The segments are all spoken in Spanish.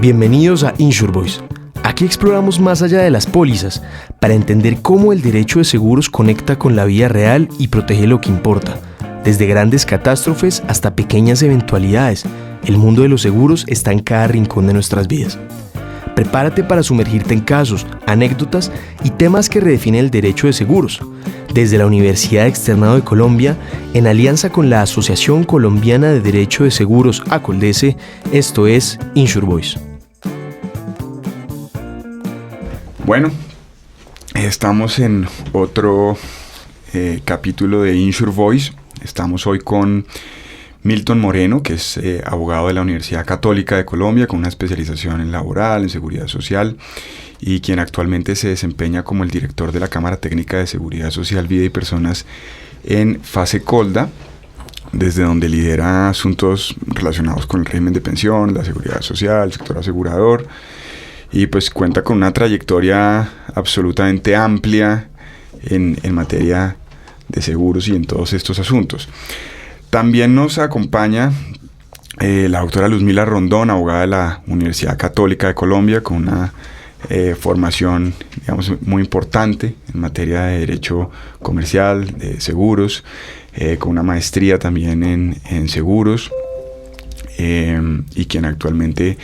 Bienvenidos a InsurVoice. Aquí exploramos más allá de las pólizas para entender cómo el derecho de seguros conecta con la vida real y protege lo que importa. Desde grandes catástrofes hasta pequeñas eventualidades, el mundo de los seguros está en cada rincón de nuestras vidas. Prepárate para sumergirte en casos, anécdotas y temas que redefinen el derecho de seguros. Desde la Universidad Externado de Colombia, en alianza con la Asociación Colombiana de Derecho de Seguros, ACOLDESE, esto es InsurVoice. Bueno, estamos en otro capítulo de InsurVoice. Estamos hoy con Milton Moreno, que es abogado de la Universidad Católica de Colombia, con una especialización en laboral, en seguridad social, y quien actualmente se desempeña como el director de la Cámara Técnica de Seguridad Social, Vida y Personas en FASECOLDA, desde donde lidera asuntos relacionados con el régimen de pensión, la seguridad social, el sector asegurador, y pues cuenta con una trayectoria absolutamente amplia en materia de seguros y en todos estos asuntos. También nos acompaña la doctora Luzmila Rondón, abogada de la Universidad Católica de Colombia, con una formación, digamos, muy importante en materia de derecho comercial, de seguros, con una maestría también en seguros, y quien actualmente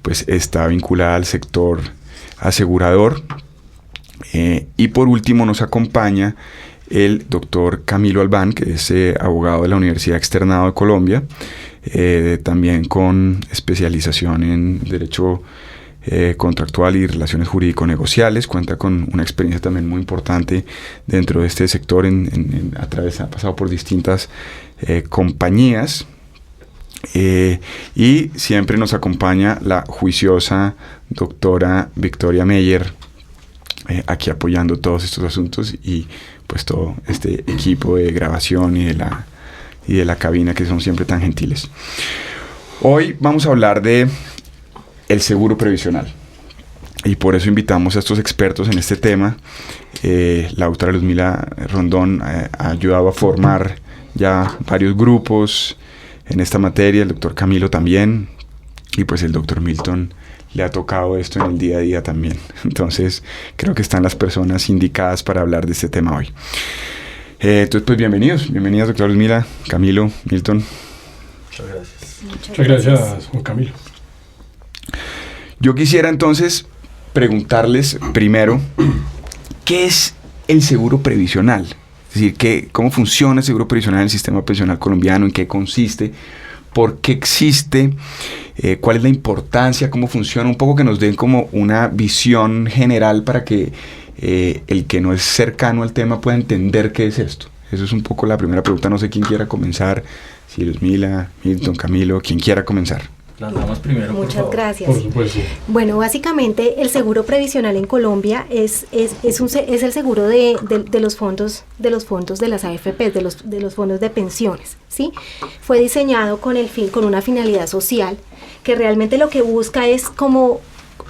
pues está vinculada al sector asegurador. Y por último nos acompaña el doctor Camilo Albán, que es abogado de la Universidad Externado de Colombia, también con especialización en Derecho Contractual y Relaciones Jurídico-Negociales. Cuenta con una experiencia también muy importante dentro de este sector, ha pasado por distintas compañías, y siempre nos acompaña la juiciosa doctora Victoria Meyer, aquí apoyando todos estos asuntos, y pues todo este equipo de grabación y de la cabina, que son siempre tan gentiles. Hoy vamos a hablar de el seguro previsional, y por eso invitamos a estos expertos en este tema. La doctora Luzmila Rondón ha ayudado a formar ya varios grupos en esta materia, el doctor Camilo también, y pues el doctor Milton le ha tocado esto en el día a día también. Entonces creo que están las personas indicadas para hablar de este tema hoy. Entonces pues bienvenidas doctora Luzmila, Camilo, Milton. Muchas gracias. Muchas gracias, Juan Camilo. Yo quisiera entonces preguntarles primero, ¿qué es el seguro previsional? Es decir, ¿cómo funciona el seguro previsional en el sistema pensional colombiano? ¿En qué consiste? ¿Por qué existe? ¿Cuál es la importancia? ¿Cómo funciona? Un poco que nos den como una visión general para que el que no es cercano al tema pueda entender qué es esto. Eso es un poco la primera pregunta. No sé quién quiera comenzar. Si Luzmila, Milton, Camilo, quien quiera comenzar. Las damas primero, por Muchas favor. gracias. Por supuesto. Bueno, básicamente el seguro previsional en Colombia es el seguro de los fondos de las AFP, de los fondos de pensiones, ¿sí? Fue diseñado con una finalidad social, que realmente lo que busca es como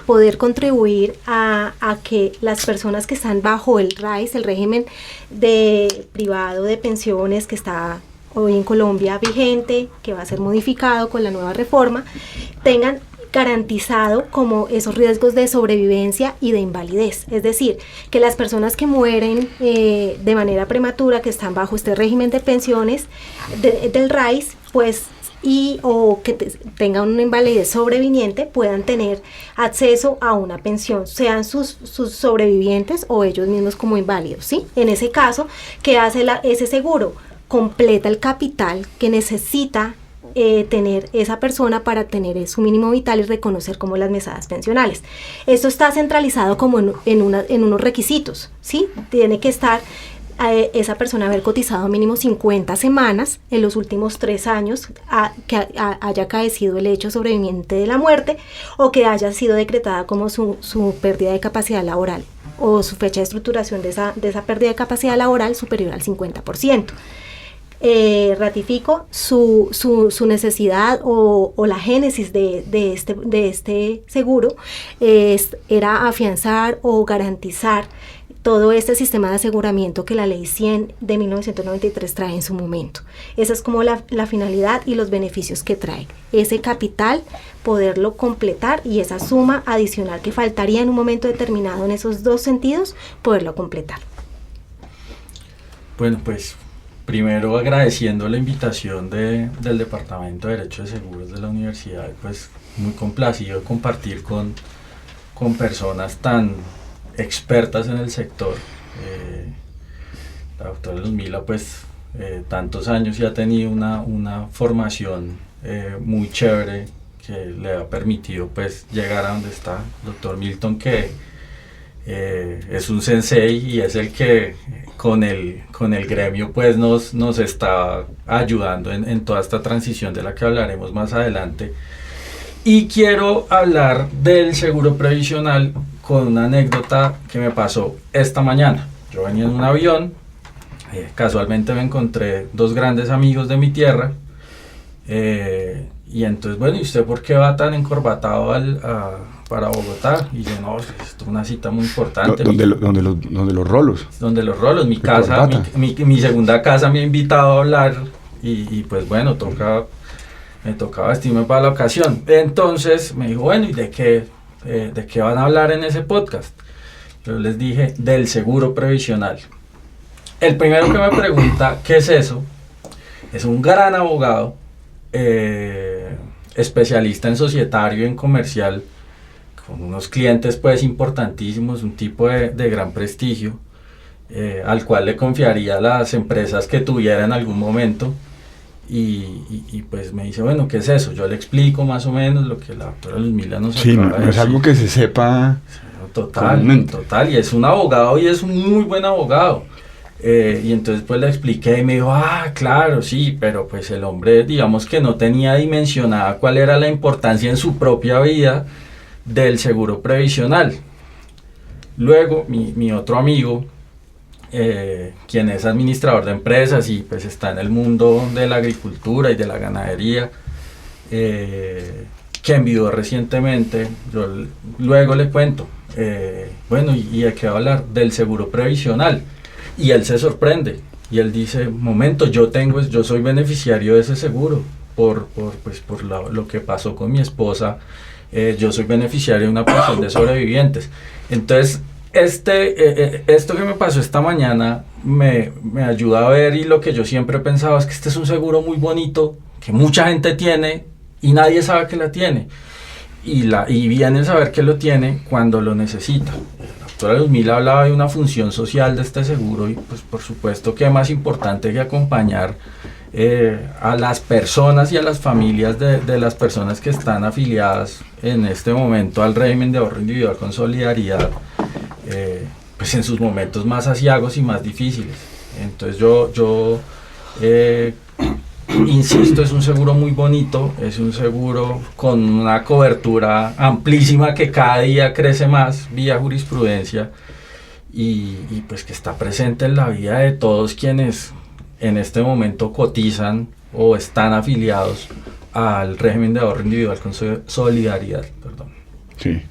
poder contribuir a que las personas que están bajo el RAIS, el régimen privado de pensiones que está hoy en Colombia vigente, que va a ser modificado con la nueva reforma, tengan garantizado como esos riesgos de sobrevivencia y de invalidez. Es decir, que las personas que mueren de manera prematura, que están bajo este régimen de pensiones del RAIS, pues o que tengan una invalidez sobreviniente, puedan tener acceso a una pensión, sean sus sobrevivientes o ellos mismos como inválidos, ¿sí? En ese caso, ¿qué hace ese seguro? Completa el capital que necesita tener esa persona para tener su mínimo vital y reconocer como las mesadas pensionales. Esto está centralizado como en unos requisitos, ¿sí? Tiene que estar esa persona haber cotizado mínimo 50 semanas en los últimos 3 años, que haya acaecido el hecho sobreviniente de la muerte, o que haya sido decretada como su pérdida de capacidad laboral, o su fecha de estructuración de esa pérdida de capacidad laboral superior al 50%. Ratifico su necesidad o la génesis de este seguro era afianzar o garantizar todo este sistema de aseguramiento que la Ley 100 de 1993 trae en su momento. Esa es como la finalidad y los beneficios que trae. Ese capital, poderlo completar, y esa suma adicional que faltaría en un momento determinado en esos dos sentidos, poderlo completar. Bueno, pues primero agradeciendo la invitación del Departamento de Derecho de Seguros de la Universidad, pues muy complacido de compartir con personas tan expertas en el sector. La doctora Luzmila, pues tantos años y ha tenido una formación muy chévere que le ha permitido pues llegar a donde está. Doctor Milton, que es un sensei y es el que con el gremio pues nos está ayudando en toda esta transición de la que hablaremos más adelante. Y quiero hablar del seguro previsional con una anécdota que me pasó esta mañana. Yo venía en un avión, casualmente me encontré dos grandes amigos de mi tierra, y entonces, bueno, ¿y usted por qué va tan encorbatado para Bogotá? Y yo, no, esto es una cita muy importante. ¿Donde los rolos? Donde los rolos, mi casa, mi segunda casa me ha invitado a hablar, y pues bueno, me tocaba vestirme para la ocasión. Entonces me dijo, bueno, ¿y de qué van a hablar en ese podcast? Yo les dije, del seguro previsional. El primero que me pregunta, ¿qué es eso? Es un gran abogado, especialista en societario y en comercial, con unos clientes pues importantísimos, un tipo de gran prestigio, al cual le confiaría las empresas que tuviera en algún momento. Y pues me dice, bueno, ¿qué es eso? Yo le explico más o menos lo que la doctora Luzmila nos acaba de decir. No es algo que se sepa total, y es un abogado y es un muy buen abogado. Y entonces pues le expliqué y me dijo, claro, sí, pero pues el hombre, digamos que no tenía dimensionada cuál era la importancia en su propia vida del seguro previsional. Luego mi otro amigo, quien es administrador de empresas y pues está en el mundo de la agricultura y de la ganadería, que envió recientemente, yo luego le cuento, bueno, ¿y de qué va a hablar? Del seguro previsional. Y él se sorprende y él dice, momento, yo soy beneficiario de ese seguro por lo que pasó con mi esposa. Yo soy beneficiario de una pensión de sobrevivientes. Entonces esto que me pasó esta mañana me ayuda a ver, y lo que yo siempre pensaba es que este es un seguro muy bonito que mucha gente tiene y nadie sabe que la tiene, y viene a saber que lo tiene cuando lo necesita. La doctora Luzmila hablaba de una función social de este seguro, y pues por supuesto que es más importante que acompañar a las personas y a las familias de las personas que están afiliadas en este momento al régimen de ahorro individual con solidaridad, pues en sus momentos más aciagos y más difíciles. Entonces yo insisto, es un seguro muy bonito, es un seguro con una cobertura amplísima que cada día crece más vía jurisprudencia, y pues que está presente en la vida de todos quienes en este momento cotizan o están afiliados al régimen de ahorro individual con solidaridad. Sí.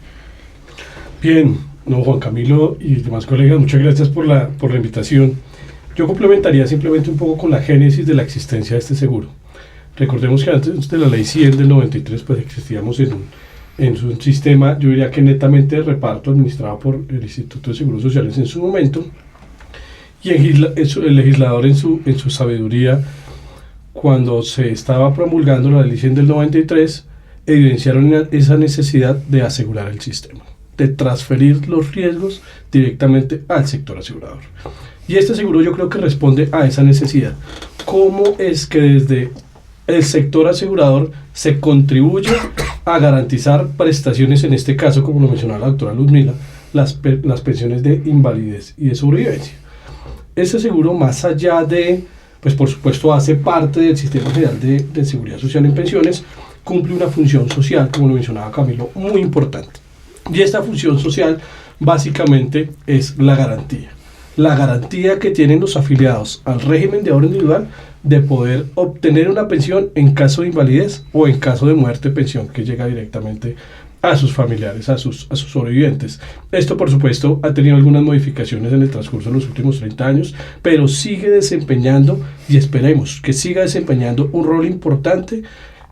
Bien, Juan Camilo y demás colegas, muchas gracias por la invitación. Yo complementaría simplemente un poco con la génesis de la existencia de este seguro. Recordemos que antes de la Ley 100 del 93, pues existíamos en un sistema, yo diría que netamente de reparto, administrado por el Instituto de Seguros Sociales en su momento, y el legislador en su sabiduría, cuando se estaba promulgando la Ley 100 del 93, evidenciaron esa necesidad de asegurar el sistema, de transferir los riesgos directamente al sector asegurador. Y este seguro yo creo que responde a esa necesidad. ¿Cómo es que desde el sector asegurador se contribuye a garantizar prestaciones, en este caso, como lo mencionaba la doctora Luzmila, las pensiones de invalidez y de sobrevivencia? Ese seguro, más allá de, pues por supuesto hace parte del Sistema General de Seguridad Social en Pensiones, cumple una función social, como lo mencionaba Camilo, muy importante. Y esta función social básicamente es la garantía que tienen los afiliados al régimen de ahorro individual de poder obtener una pensión en caso de invalidez o en caso de muerte, pensión que llega directamente a sus familiares, a sus sobrevivientes. Esto, por supuesto, ha tenido algunas modificaciones en el transcurso de los últimos 30 años, pero sigue desempeñando, y esperemos que siga desempeñando, un rol importante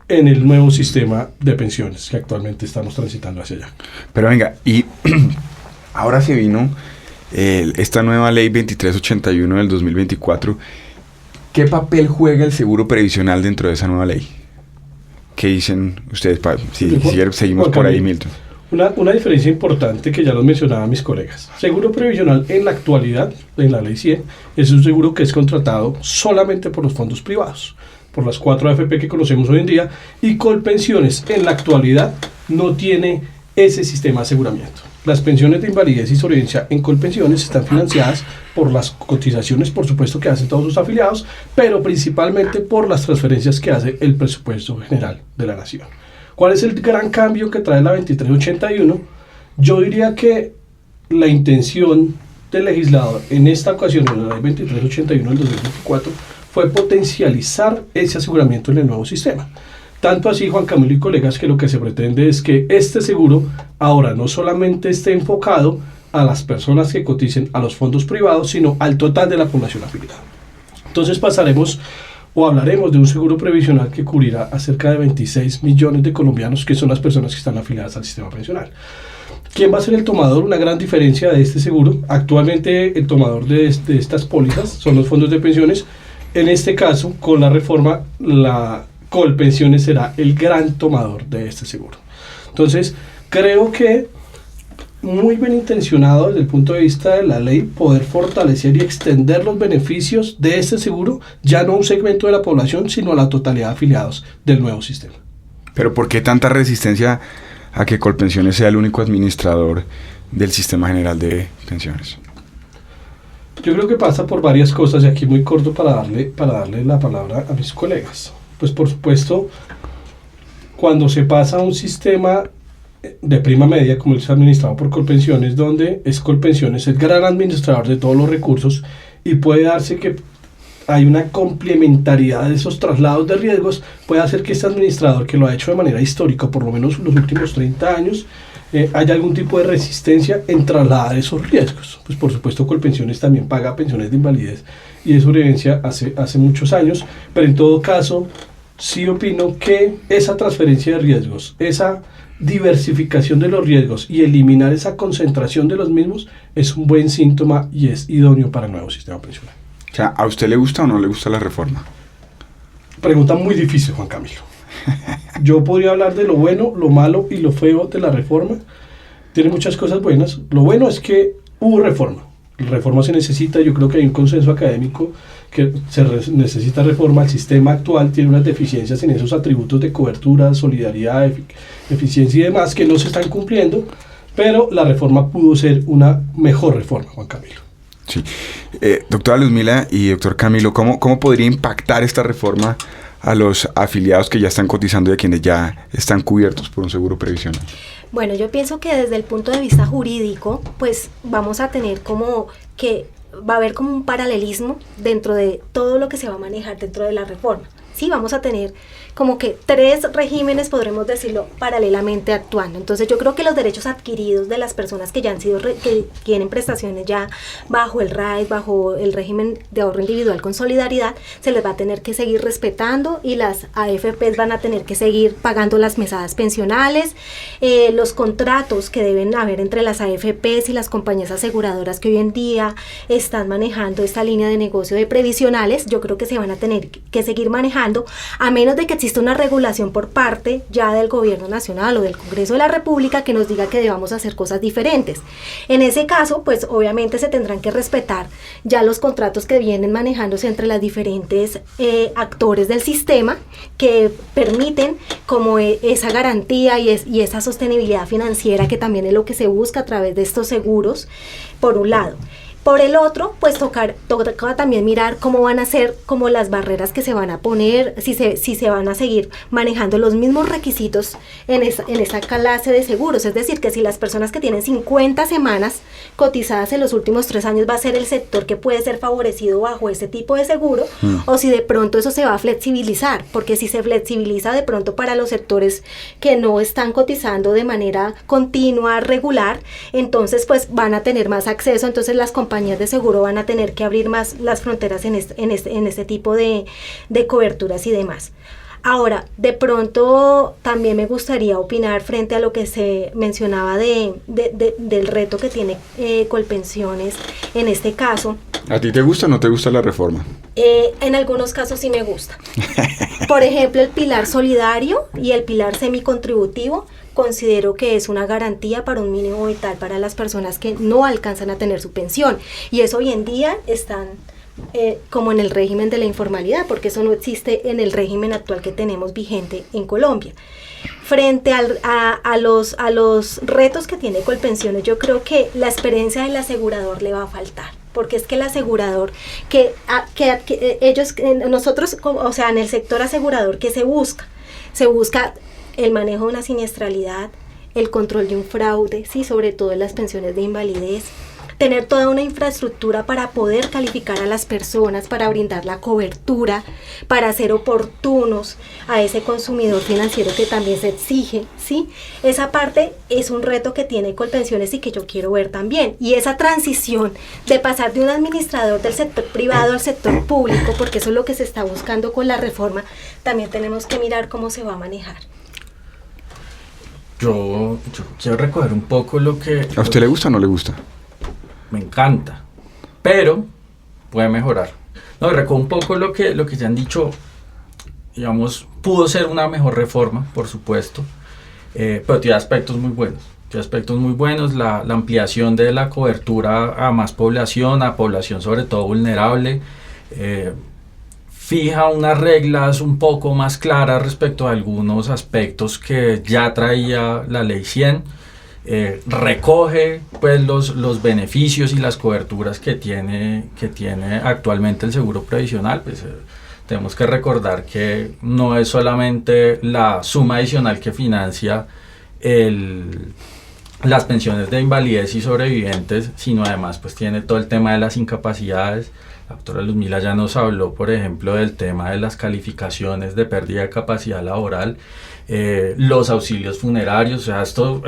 en el nuevo sistema de pensiones que actualmente estamos transitando hacia allá. Pero venga, y ahora se vino esta nueva ley 2381 del 2024. ¿Qué papel juega el seguro previsional dentro de esa nueva ley? ¿Qué dicen ustedes? Si seguimos por ahí, Milton. Una diferencia importante que ya lo mencionaban mis colegas. Seguro previsional en la actualidad, en la ley 100, es un seguro que es contratado solamente por los fondos privados, por las 4 AFP que conocemos hoy en día, y Colpensiones en la actualidad no tiene ese sistema de aseguramiento. Las pensiones de invalidez y sobrevivencia en Colpensiones están financiadas por las cotizaciones, por supuesto, que hacen todos sus afiliados, pero principalmente por las transferencias que hace el presupuesto general de la nación. ¿Cuál es el gran cambio que trae la 2381? Yo diría que la intención del legislador en esta ocasión, en la ley 2381 del 2024, fue potencializar ese aseguramiento en el nuevo sistema. Tanto así, Juan Camilo y colegas, que lo que se pretende es que este seguro ahora no solamente esté enfocado a las personas que coticen a los fondos privados, sino al total de la población afiliada. Entonces pasaremos o hablaremos de un seguro previsional que cubrirá a cerca de 26 millones de colombianos, que son las personas que están afiliadas al sistema pensional. ¿Quién va a ser el tomador? Una gran diferencia de este seguro. Actualmente el tomador de estas pólizas son los fondos de pensiones. En este caso, con la reforma, la Colpensiones será el gran tomador de este seguro. Entonces, creo que muy bien intencionado desde el punto de vista de la ley poder fortalecer y extender los beneficios de este seguro, ya no a un segmento de la población, sino a la totalidad de afiliados del nuevo sistema. Pero ¿por qué tanta resistencia a que Colpensiones sea el único administrador del sistema general de pensiones? Yo creo que pasa por varias cosas, y aquí muy corto para darle la palabra a mis colegas. Pues por supuesto, cuando se pasa a un sistema de prima media, como es administrado por Colpensiones, donde es Colpensiones el gran administrador de todos los recursos, y puede darse que hay una complementariedad de esos traslados de riesgos, puede hacer que este administrador, que lo ha hecho de manera histórica, por lo menos los últimos 30 años, haya algún tipo de resistencia en trasladar esos riesgos. Pues por supuesto Colpensiones también paga pensiones de invalidez y de sobrevivencia hace muchos años, pero en todo caso sí opino que esa transferencia de riesgos, esa diversificación de los riesgos y eliminar esa concentración de los mismos es un buen síntoma y es idóneo para el nuevo sistema pensional. O sea, ¿a usted le gusta o no le gusta la reforma? Pregunta muy difícil, Juan Camilo. Yo podría hablar de lo bueno, lo malo y lo feo de la reforma. Tiene muchas cosas buenas. Lo bueno es que hubo reforma. La reforma se necesita. Yo creo que hay un consenso académico que necesita reforma. El sistema actual tiene unas deficiencias en esos atributos de cobertura, solidaridad, eficiencia y demás que no se están cumpliendo, pero la reforma pudo ser una mejor reforma, Juan Camilo. Sí. Doctora Luzmila y doctor Camilo, ¿cómo podría impactar esta reforma a los afiliados que ya están cotizando y a quienes ya están cubiertos por un seguro previsional? Bueno, yo pienso que desde el punto de vista jurídico, pues vamos a tener como que va a haber como un paralelismo dentro de todo lo que se va a manejar dentro de la reforma. Sí, vamos a tener como que 3 regímenes, podremos decirlo, paralelamente actuando. Entonces yo creo que los derechos adquiridos de las personas que ya han sido, que tienen prestaciones ya bajo el RAID, bajo el régimen de ahorro individual con solidaridad, se les va a tener que seguir respetando y las AFPs van a tener que seguir pagando las mesadas pensionales, los contratos que deben haber entre las AFPs y las compañías aseguradoras que hoy en día están manejando esta línea de negocio de previsionales, yo creo que se van a tener que seguir manejando, a menos de que existe una regulación por parte ya del gobierno nacional o del Congreso de la República que nos diga que debamos hacer cosas diferentes. En ese caso, pues obviamente se tendrán que respetar ya los contratos que vienen manejándose entre las diferentes actores del sistema que permiten como esa garantía y esa sostenibilidad financiera que también es lo que se busca a través de estos seguros, por un lado. Por el otro, pues toca también mirar cómo van a ser como las barreras que se van a poner, si se van a seguir manejando los mismos requisitos en esa clase de seguros. Es decir, que si las personas que tienen 50 semanas cotizadas en los últimos 3 años va a ser el sector que puede ser favorecido bajo ese tipo de seguro, o si de pronto eso se va a flexibilizar, porque si se flexibiliza de pronto para los sectores que no están cotizando de manera continua, regular, entonces pues van a tener más acceso, entonces las compañías de seguro van a tener que abrir más las fronteras en este tipo de coberturas y demás. Ahora, de pronto también me gustaría opinar frente a lo que se mencionaba del reto que tiene Colpensiones en este caso. ¿A ti te gusta o no te gusta la reforma? En algunos casos sí me gusta. Por ejemplo, el pilar solidario y el pilar semicontributivo considero que es una garantía para un mínimo vital para las personas que no alcanzan a tener su pensión. Y eso hoy en día están como en el régimen de la informalidad, porque eso no existe en el régimen actual que tenemos vigente en Colombia. Frente a los retos que tiene Colpensiones, yo creo que la experiencia del asegurador le va a faltar, porque es que el asegurador, nosotros, o sea, en el sector asegurador, ¿qué se busca? Se busca el manejo de una siniestralidad, el control de un fraude, sí, sobre todo en las pensiones de invalidez, tener toda una infraestructura para poder calificar a las personas, para brindar la cobertura, para ser oportunos a ese consumidor financiero que también se exige, ¿sí? Esa parte es un reto que tiene Colpensiones y que yo quiero ver también. Y esa transición de pasar de un administrador del sector privado al sector público, porque eso es lo que se está buscando con la reforma, también tenemos que mirar cómo se va a manejar. Yo quiero recoger un poco lo que... ¿A usted le gusta o no le gusta? Me encanta, pero puede mejorar. No, recojo un poco lo que ya han dicho, digamos, pudo ser una mejor reforma, por supuesto, pero tiene aspectos muy buenos. La ampliación de la cobertura a más población, a población sobre todo vulnerable, fija unas reglas un poco más claras respecto a algunos aspectos que ya traía la ley 100. Recoge pues los beneficios y las coberturas que tiene actualmente el seguro previsional. Pues tenemos que recordar que no es solamente la suma adicional que financia las pensiones de invalidez y sobrevivientes, sino además pues tiene todo el tema de las incapacidades. La doctora Luzmila ya nos habló, por ejemplo, del tema de las calificaciones de pérdida de capacidad laboral, los auxilios funerarios. O sea, esto,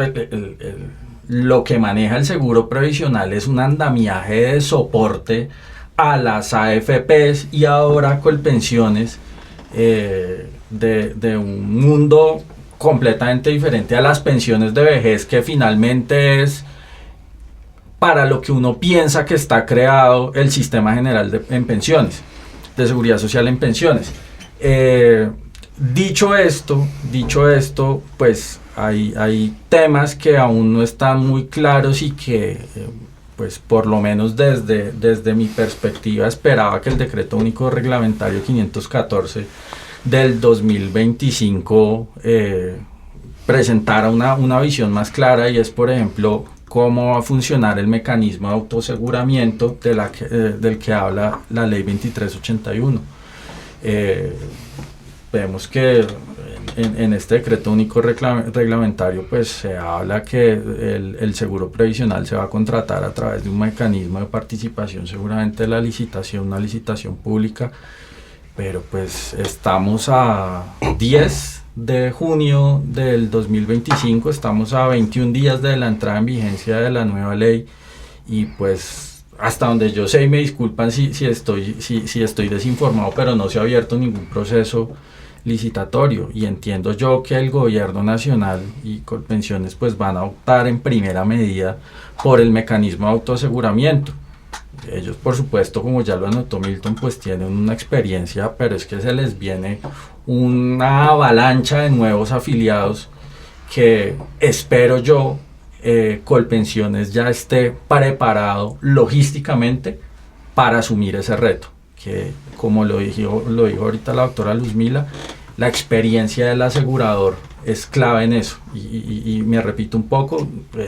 lo que maneja el seguro previsional es un andamiaje de soporte a las AFPs y ahora Colpensiones, de un mundo completamente diferente a las pensiones de vejez, que finalmente es para lo que uno piensa que está creado el sistema general en pensiones, de seguridad social en pensiones. Dicho esto, pues hay temas que aún no están muy claros y que, pues por lo menos desde mi perspectiva, esperaba que el Decreto Único Reglamentario 514 del 2025 presentara una visión más clara, y es, por ejemplo, cómo va a funcionar el mecanismo de autoaseguramiento del que habla la Ley 2381. Vemos que en este decreto único reglamentario pues se habla que el seguro previsional se va a contratar a través de un mecanismo de participación, seguramente de la licitación, una licitación pública, pero pues estamos a 10 de junio del 2025, estamos a 21 días de la entrada en vigencia de la nueva ley, y pues hasta donde yo sé, y me disculpan si estoy desinformado, pero no se ha abierto ningún proceso licitatorio, y entiendo yo que el gobierno nacional y Colpensiones pues van a optar en primera medida por el mecanismo de autoaseguramiento. Ellos, por supuesto, como ya lo anotó Milton, pues tienen una experiencia, pero es que se les viene una avalancha de nuevos afiliados que espero yo Colpensiones ya esté preparado logísticamente para asumir ese reto, que como lo dijo ahorita la doctora Luzmila, la experiencia del asegurador es clave en eso, y me repito un poco,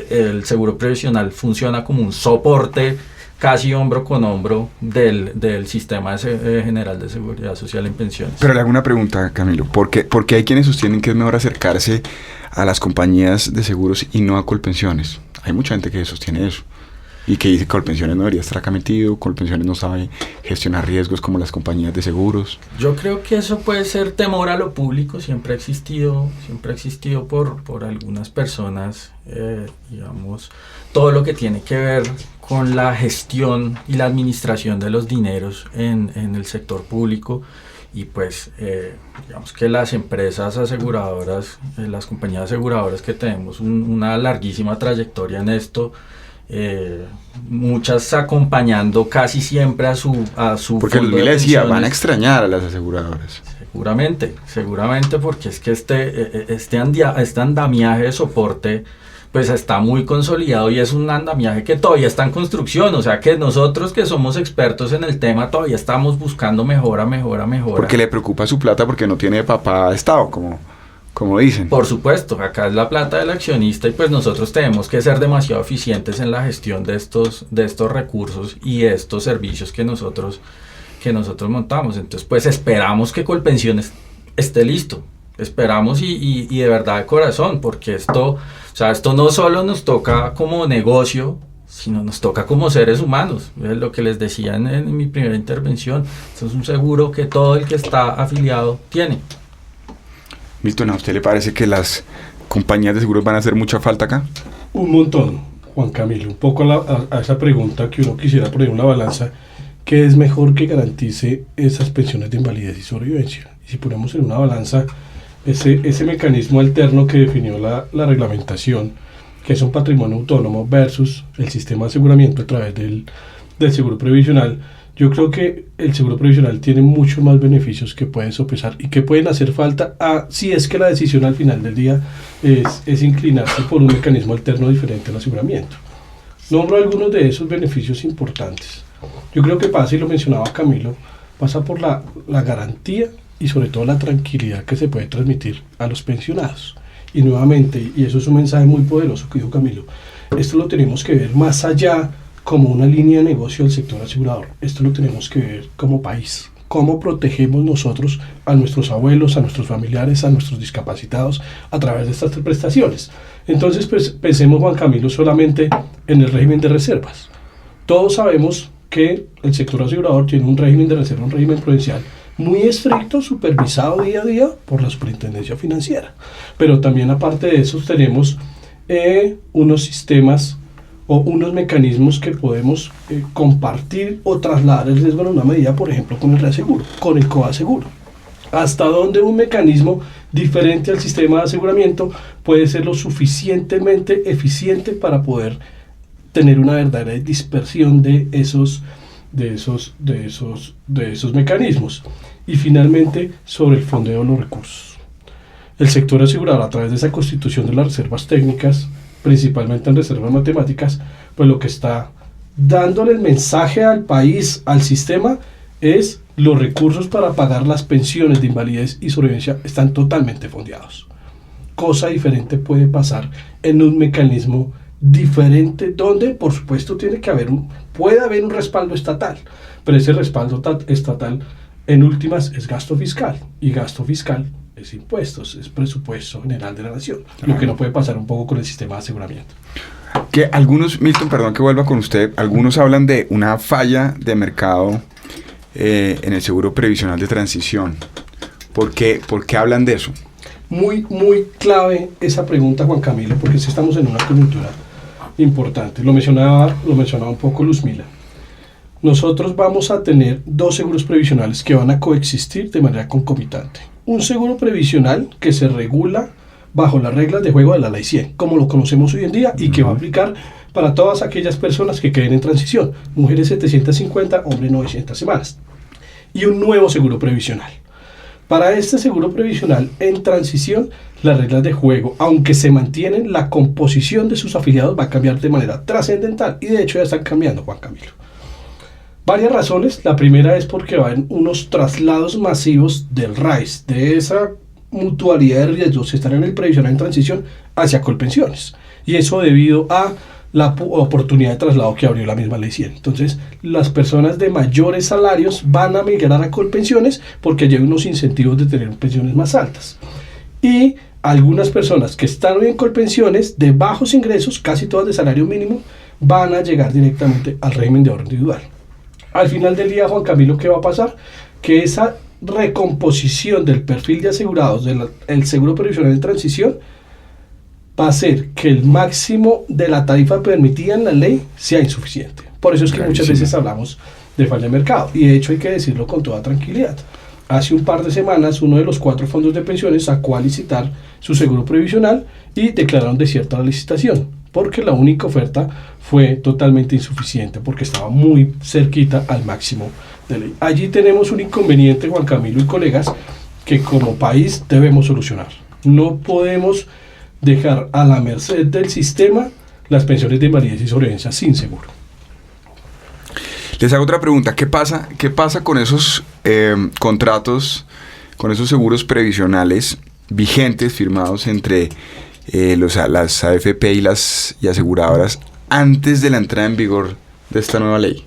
el seguro previsional funciona como un soporte casi hombro con hombro del sistema general de seguridad social en pensiones. Pero le hago una pregunta, Camilo. ¿Por qué hay quienes sostienen que es mejor acercarse a las compañías de seguros y no a Colpensiones? Hay mucha gente que sostiene eso y que dice que Colpensiones no debería estar acá metido, Colpensiones no sabe gestionar riesgos como las compañías de seguros. Yo creo que eso puede ser temor a lo público, siempre ha existido por algunas personas, digamos, todo lo que tiene que ver con la gestión y la administración de los dineros en el sector público, y pues digamos que las empresas aseguradoras, las compañías aseguradoras que tenemos una larguísima trayectoria en esto, muchas acompañando casi siempre a su porque fondo de le decía, pensiones. van a extrañar a las aseguradoras. Seguramente, porque es que este andamiaje de soporte pues está muy consolidado y es un andamiaje que todavía está en construcción, o sea que nosotros que somos expertos en el tema todavía estamos buscando mejora. Porque le preocupa su plata porque no tiene papá de Estado, como dicen. Por supuesto, acá es la plata del accionista y pues nosotros tenemos que ser demasiado eficientes en la gestión de estos recursos y estos servicios que nosotros montamos. Entonces pues esperamos que Colpensiones esté listo, esperamos y de verdad de corazón, porque esto no solo nos toca como negocio, sino nos toca como seres humanos. Es lo que les decía en mi primera intervención, esto es un seguro que todo el que está afiliado tiene. Milton, ¿a usted le parece que las compañías de seguros van a hacer mucha falta acá? Un montón, Juan Camilo. Un poco a esa pregunta que uno quisiera poner en una balanza, ¿qué es mejor que garantice esas pensiones de invalidez y sobrevivencia? Y si ponemos en una balanza ese mecanismo alterno que definió la reglamentación, que es un patrimonio autónomo versus el sistema de aseguramiento a través del seguro previsional, yo creo que el seguro previsional tiene muchos más beneficios que pueden sopesar y que pueden hacer falta si es que la decisión al final del día es inclinarse por un mecanismo alterno diferente al aseguramiento. Nombro algunos de esos beneficios importantes. Yo creo que pasa, y lo mencionaba Camilo, pasa por la garantía y sobre todo la tranquilidad que se puede transmitir a los pensionados. Y nuevamente, y eso es un mensaje muy poderoso que dijo Camilo, esto lo tenemos que ver más allá como una línea de negocio del sector asegurador. Esto lo tenemos que ver como país. Cómo protegemos nosotros a nuestros abuelos, a nuestros familiares, a nuestros discapacitados a través de estas prestaciones. Entonces, pues, pensemos, Juan Camilo, solamente en el régimen de reservas. Todos sabemos que el sector asegurador tiene un régimen de reserva, un régimen prudencial muy estricto, supervisado día a día por la Superintendencia Financiera. Pero también, aparte de eso, tenemos unos sistemas o unos mecanismos que podemos compartir o trasladar el riesgo en una medida, por ejemplo, con el reaseguro, con el coaseguro. Hasta donde un mecanismo diferente al sistema de aseguramiento puede ser lo suficientemente eficiente para poder tener una verdadera dispersión de esos mecanismos. Y finalmente, sobre el fondeo de los recursos. El sector asegurador, a través de esa constitución de las reservas técnicas, principalmente en reservas matemáticas, pues lo que está dándole el mensaje al país, al sistema, es los recursos para pagar las pensiones de invalidez y sobrevivencia están totalmente fondeados. Cosa diferente puede pasar en un mecanismo diferente, donde por supuesto puede haber un respaldo estatal, pero ese respaldo estatal en últimas es gasto fiscal, y gasto fiscal es impuestos, es presupuesto general de la nación, lo que no puede pasar un poco con el sistema de aseguramiento. Que algunos, Milton, perdón que vuelva con usted, algunos hablan de una falla de mercado en el seguro previsional de transición. ¿Por qué hablan de eso? Muy clave esa pregunta, Juan Camilo, porque sí estamos en una coyuntura importante. Lo mencionaba un poco Luzmila. Nosotros vamos a tener dos seguros previsionales que van a coexistir de manera concomitante. Un seguro previsional que se regula bajo las reglas de juego de la Ley 100, como lo conocemos hoy en día, y que va a aplicar para todas aquellas personas que queden en transición, mujeres 750, hombres 900 semanas. Y un nuevo seguro previsional. Para este seguro previsional en transición, las reglas de juego, aunque se mantienen, la composición de sus afiliados va a cambiar de manera trascendental, y de hecho ya están cambiando, Juan Camilo. Varias razones. La primera es porque va a haber unos traslados masivos del RAIS, de esa mutualidad de riesgos que están en el previsional en transición, hacia Colpensiones. Y eso debido a la oportunidad de traslado que abrió la misma Ley 100. Entonces, las personas de mayores salarios van a migrar a Colpensiones porque hay unos incentivos de tener pensiones más altas. Y algunas personas que están hoy en Colpensiones de bajos ingresos, casi todas de salario mínimo, van a llegar directamente al régimen de ahorro individual. Al final del día, Juan Camilo, ¿qué va a pasar? Que esa recomposición del perfil de asegurados del seguro previsional en transición va a hacer que el máximo de la tarifa permitida en la ley sea insuficiente. Por eso es que muchas veces hablamos de falla de mercado, y de hecho hay que decirlo con toda tranquilidad. Hace un par de semanas uno de los 4 fondos de pensiones sacó a licitar su seguro previsional y declararon desierta la licitación, porque la única oferta fue totalmente insuficiente, porque estaba muy cerquita al máximo de ley. Allí tenemos un inconveniente, Juan Camilo y colegas, que como país debemos solucionar. No podemos dejar a la merced del sistema las pensiones de invalidez y sobrevivencia sin seguro. Les hago otra pregunta. ¿Qué pasa con esos contratos, con esos seguros previsionales vigentes firmados entre las AFP y las aseguradoras antes de la entrada en vigor de esta nueva ley?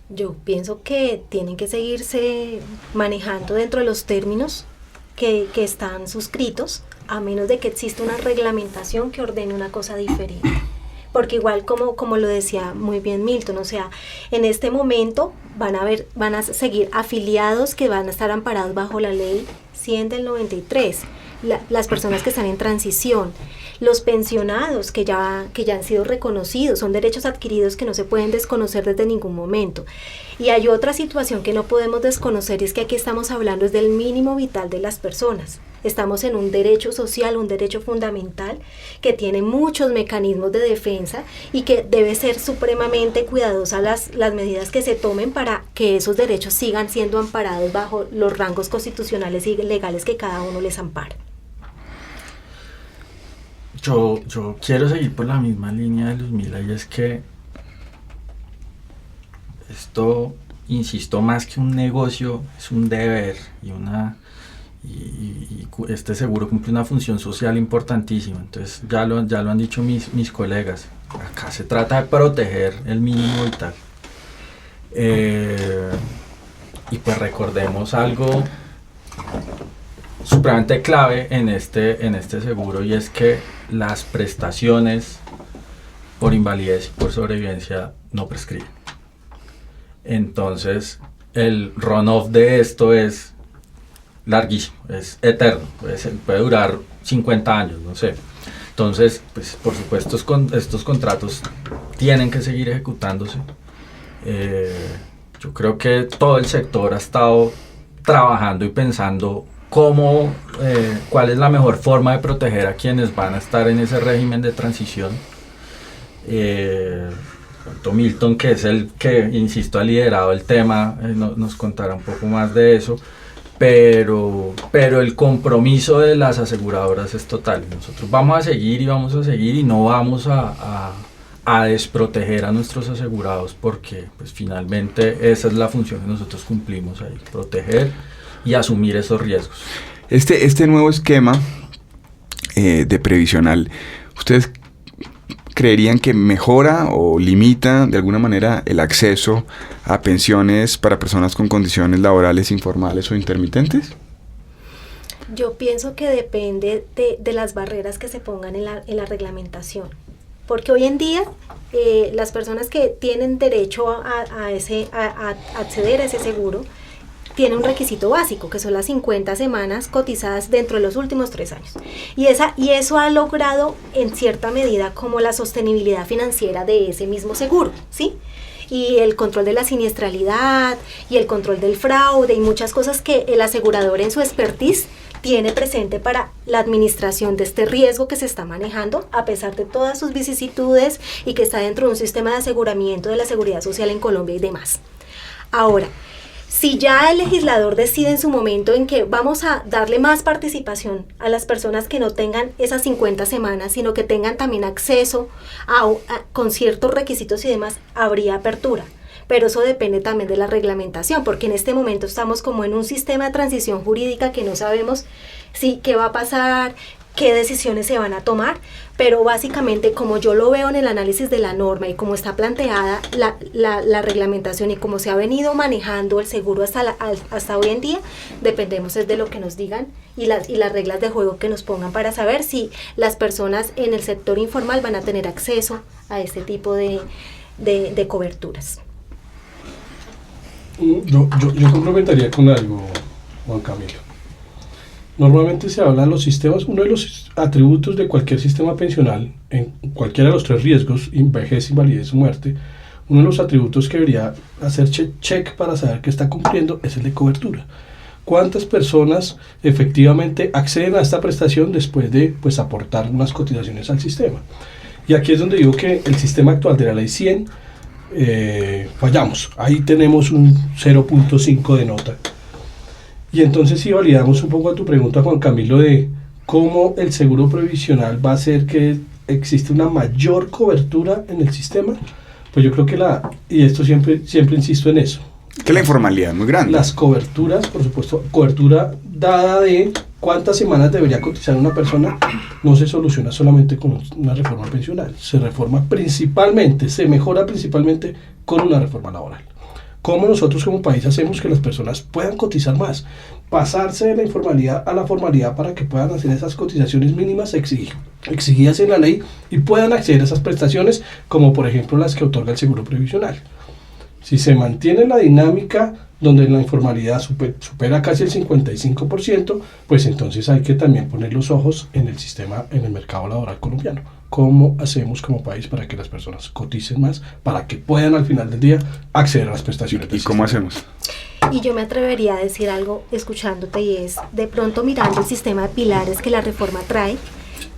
Yo pienso que tienen que seguirse manejando dentro de los términos que están suscritos, a menos de que exista una reglamentación que ordene una cosa diferente. Porque igual como lo decía muy bien Milton, o sea, en este momento van a seguir afiliados que van a estar amparados bajo la ley 100 del 93, las personas que están en transición, los pensionados que ya han sido reconocidos, son derechos adquiridos que no se pueden desconocer desde ningún momento. Y hay otra situación que no podemos desconocer, y es que aquí estamos hablando del mínimo vital de las personas. Estamos en un derecho social, un derecho fundamental que tiene muchos mecanismos de defensa y que debe ser supremamente cuidadosa las medidas que se tomen para que esos derechos sigan siendo amparados bajo los rangos constitucionales y legales que cada uno les ampara. Yo quiero seguir por la misma línea de Luzmila, y es que esto, insisto, más que un negocio, es un deber y este seguro cumple una función social importantísima. Entonces ya lo han dicho mis colegas, acá se trata de proteger el mínimo vital. Y pues recordemos algo supremamente clave en este seguro, y es que las prestaciones por invalidez y por sobrevivencia no prescriben. Entonces el run-off de esto es larguísimo, es eterno, puede durar 50 años, no sé. Entonces, pues por supuesto estos contratos tienen que seguir ejecutándose. Yo creo que todo el sector ha estado trabajando y pensando cuál es la mejor forma de proteger a quienes van a estar en ese régimen de transición. Milton, que es el que, insisto, ha liderado el tema, nos contará un poco más de eso, pero el compromiso de las aseguradoras es total. Nosotros vamos a seguir y no vamos a desproteger a nuestros asegurados, porque pues finalmente esa es la función que nosotros cumplimos ahí, proteger y asumir esos riesgos. Este nuevo esquema de previsional, ¿ustedes creerían que mejora o limita de alguna manera el acceso a pensiones para personas con condiciones laborales informales o intermitentes? Yo pienso que depende de las barreras que se pongan en la reglamentación. Porque hoy en día las personas que tienen derecho a acceder a ese seguro tiene un requisito básico, que son las 50 semanas cotizadas dentro de los últimos 3 años. Y eso ha logrado en cierta medida como la sostenibilidad financiera de ese mismo seguro, ¿sí? Y el control de la siniestralidad y el control del fraude y muchas cosas que el asegurador en su expertise tiene presente para la administración de este riesgo que se está manejando, a pesar de todas sus vicisitudes y que está dentro de un sistema de aseguramiento de la seguridad social en Colombia y demás. Ahora, si ya el legislador decide en su momento en que vamos a darle más participación a las personas que no tengan esas 50 semanas, sino que tengan también acceso con ciertos requisitos y demás, habría apertura. Pero eso depende también de la reglamentación, porque en este momento estamos como en un sistema de transición jurídica que no sabemos qué va a pasar, qué decisiones se van a tomar, pero básicamente como yo lo veo en el análisis de la norma y como está planteada la reglamentación y cómo se ha venido manejando el seguro hasta hoy en día, dependemos es de lo que nos digan y las reglas de juego que nos pongan para saber si las personas en el sector informal van a tener acceso a este tipo de coberturas. Yo complementaría con algo, Juan Camilo. Normalmente se habla de los sistemas, uno de los atributos de cualquier sistema pensional, en cualquiera de los 3 riesgos, vejez, invalidez o muerte, uno de los atributos que debería hacer check para saber que está cumpliendo es el de cobertura. ¿Cuántas personas efectivamente acceden a esta prestación después de aportar unas cotizaciones al sistema? Y aquí es donde digo que el sistema actual de la ley 100, fallamos. Ahí tenemos un 0.5 de nota. Y entonces si validamos un poco a tu pregunta, Juan Camilo, de cómo el seguro previsional va a hacer que existe una mayor cobertura en el sistema, pues yo creo que y esto siempre insisto en eso, Que la informalidad es muy grande. las coberturas, por supuesto, cobertura dada de cuántas semanas debería cotizar una persona, no se soluciona solamente con una reforma pensional, se mejora principalmente con una reforma laboral. ¿Cómo nosotros como país hacemos que las personas puedan cotizar más? Pasarse de la informalidad a la formalidad para que puedan hacer esas cotizaciones mínimas exigidas en la ley y puedan acceder a esas prestaciones, como por ejemplo las que otorga el seguro previsional. Si se mantiene la dinámica donde la informalidad supera casi el 55%, pues entonces hay que también poner los ojos en el sistema, en el mercado laboral colombiano. ¿Cómo hacemos como país para que las personas coticen más, para que puedan al final del día acceder a las prestaciones del ¿Y cómo sistema? hacemos? Y yo me atrevería a decir algo escuchándote y es, de pronto mirando el sistema de pilares que la reforma trae,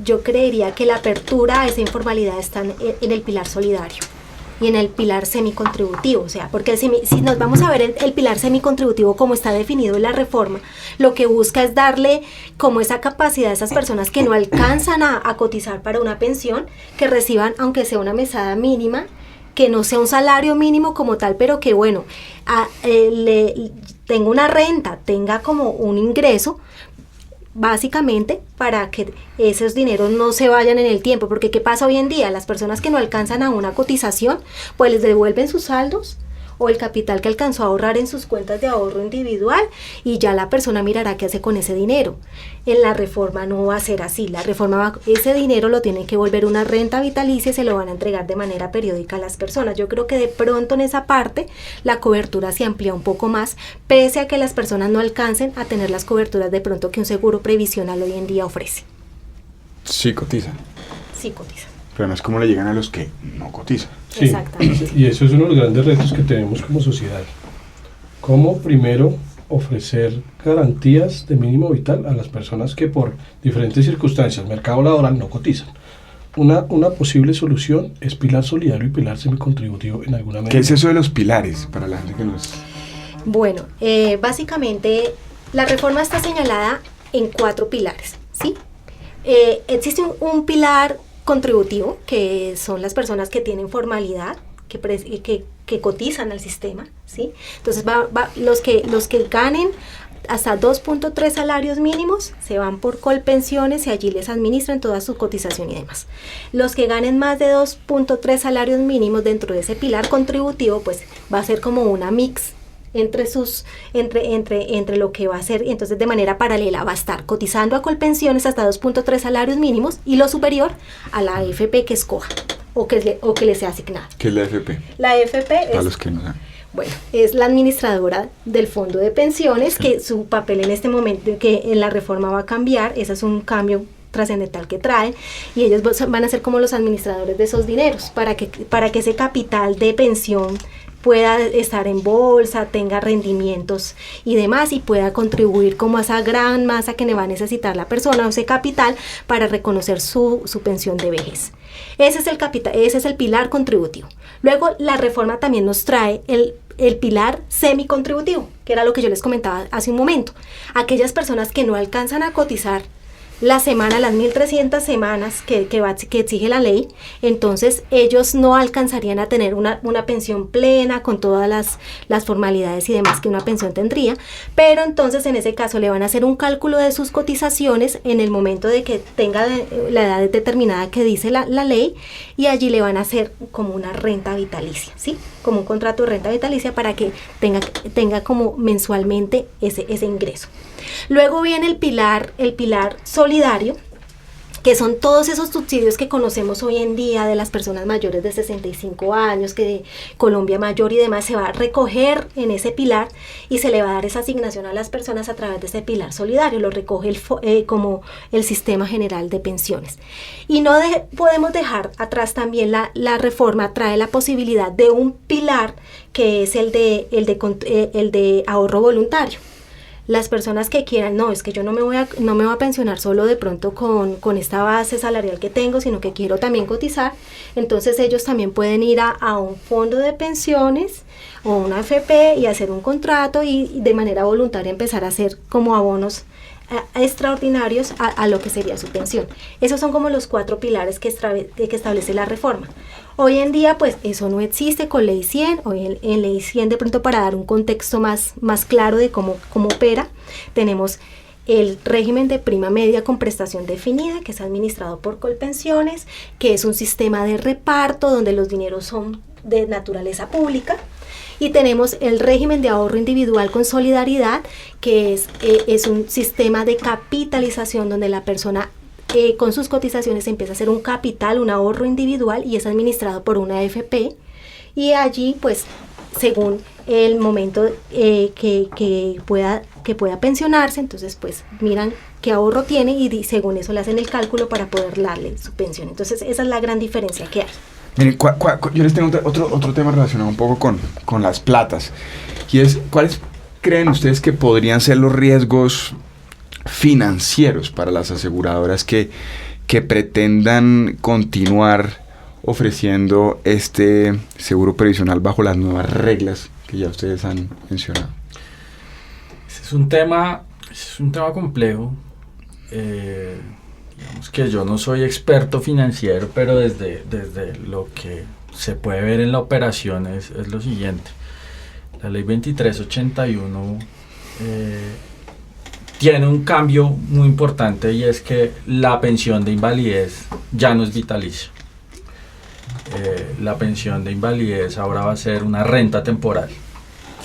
yo creería que la apertura a esa informalidad está en el pilar solidario y en el pilar semicontributivo, o sea, porque si nos vamos a ver el pilar semicontributivo como está definido en la reforma, lo que busca es darle como esa capacidad a esas personas que no alcanzan a cotizar para una pensión, que reciban aunque sea una mesada mínima, que no sea un salario mínimo como tal, pero que bueno, tenga una renta, tenga como un ingreso, básicamente para que esos dineros no se vayan en el tiempo, porque ¿qué pasa hoy en día? Las personas que no alcanzan a una cotización, pues les devuelven sus saldos o el capital que alcanzó a ahorrar en sus cuentas de ahorro individual y ya la persona mirará qué hace con ese dinero. En la reforma no va a ser así, la reforma ese dinero lo tienen que volver una renta vitalicia y se lo van a entregar de manera periódica a las personas. Yo creo que de pronto en esa parte la cobertura se amplía un poco más, pese a que las personas no alcancen a tener las coberturas de pronto que un seguro previsional hoy en día ofrece. Sí, cotizan. Sí, cotiza. Pero no es como le llegan a los que no cotizan. Sí, Exactamente. y eso es uno de los grandes retos que tenemos como sociedad. ¿Cómo primero ofrecer garantías de mínimo vital a las personas que por diferentes circunstancias, mercado laboral, no cotizan? Una posible solución es pilar solidario y pilar semicontributivo en alguna medida. ¿Qué es eso de los pilares para la gente que no es? Bueno, básicamente la reforma está señalada en 4 pilares, ¿sí? Existe un pilar contributivo, que son las personas que tienen formalidad, que cotizan al sistema, ¿sí? Entonces los que ganen hasta 2.3 salarios mínimos se van por Colpensiones y allí les administran toda su cotización y demás. Los que ganen más de 2.3 salarios mínimos dentro de ese pilar contributivo, pues va a ser como una mix entre lo que va a hacer, entonces de manera paralela va a estar cotizando a Colpensiones hasta 2.3 salarios mínimos y lo superior a la AFP que escoja o que le sea asignada. ¿Qué es la AFP? La AFP Para es, los que no saben. bueno, es la administradora del fondo de pensiones, que su papel en este momento, que en la reforma va a cambiar, ese es un cambio trascendental que traen, y ellos van a ser como los administradores de esos dineros, para que ese capital de pensión pueda estar en bolsa, tenga rendimientos y demás, y pueda contribuir como a esa gran masa que le va a necesitar la persona, o ese capital, para reconocer su pensión de vejez. Ese es el capital, ese es el pilar contributivo. Luego la reforma también nos trae el pilar semicontributivo, que era lo que yo les comentaba hace un momento. Aquellas personas que no alcanzan a cotizar la semana, las 1.300 semanas que exige la ley, entonces ellos no alcanzarían a tener una pensión plena con todas las formalidades y demás que una pensión tendría, pero entonces en ese caso le van a hacer un cálculo de sus cotizaciones en el momento de que tenga la edad determinada que dice la ley, y allí le van a hacer como una renta vitalicia, ¿sí? Como un contrato de renta vitalicia para que tenga como mensualmente ese ingreso. Luego viene el pilar solidario, que son todos esos subsidios que conocemos hoy en día de las personas mayores de 65 años, que de Colombia Mayor y demás, se va a recoger en ese pilar y se le va a dar esa asignación a las personas a través de ese pilar solidario, lo recoge como el Sistema General de Pensiones. Y no podemos dejar atrás también la reforma trae la posibilidad de un pilar que es el de ahorro voluntario. Las personas que quieran, no, es que yo no me voy a pensionar solo de pronto con esta base salarial que tengo, sino que quiero también cotizar, entonces ellos también pueden ir a un fondo de pensiones o una AFP y hacer un contrato y de manera voluntaria empezar a hacer como abonos extraordinarios a lo que sería su pensión. Esos son como los 4 pilares que establece la reforma. Hoy en día pues eso no existe con Ley 100, hoy en Ley 100 de pronto para dar un contexto más claro de cómo opera, tenemos el régimen de prima media con prestación definida, que es administrado por Colpensiones, que es un sistema de reparto donde los dineros son de naturaleza pública. Y tenemos el régimen de ahorro individual con solidaridad, que es un sistema de capitalización donde la persona con sus cotizaciones empieza a hacer un capital, un ahorro individual, y es administrado por una AFP. Y allí, pues, según el momento que pueda pensionarse, entonces, pues, miran qué ahorro tiene y según eso le hacen el cálculo para poder darle su pensión. Entonces, esa es la gran diferencia que hay. Miren, yo les tengo otro tema relacionado un poco con las platas, y es, ¿cuáles creen ustedes que podrían ser los riesgos financieros para las aseguradoras que pretendan continuar ofreciendo este seguro previsional bajo las nuevas reglas que ya ustedes han mencionado? Es un tema complejo. Digamos que yo no soy experto financiero, pero desde lo que se puede ver en la operación es lo siguiente. La ley 2381 tiene un cambio muy importante, y es que la pensión de invalidez ya no es vitalicia. La pensión de invalidez ahora va a ser una renta temporal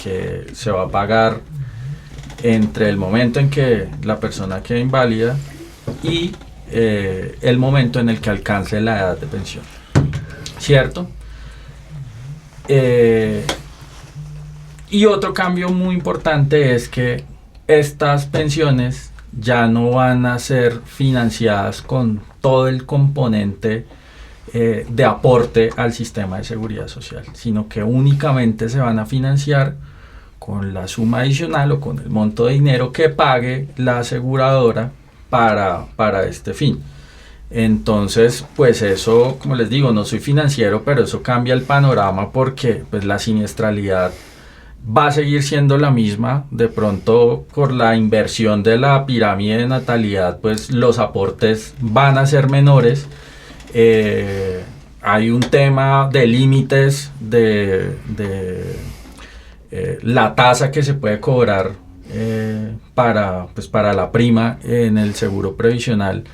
que se va a pagar entre el momento en que la persona quede inválida y el momento en el que alcance la edad de pensión, ¿cierto? Y otro cambio muy importante es que estas pensiones ya no van a ser financiadas con todo el componente de aporte al sistema de seguridad social, sino que únicamente se van a financiar con la suma adicional o con el monto de dinero que pague la aseguradora para este fin. Entonces, pues eso, como les digo, no soy financiero, pero eso cambia el panorama, porque pues la siniestralidad va a seguir siendo la misma. De pronto, por la inversión de la pirámide de natalidad, pues los aportes van a ser menores. Hay un tema de límites de la tasa que se puede cobrar para la prima en el seguro previsional,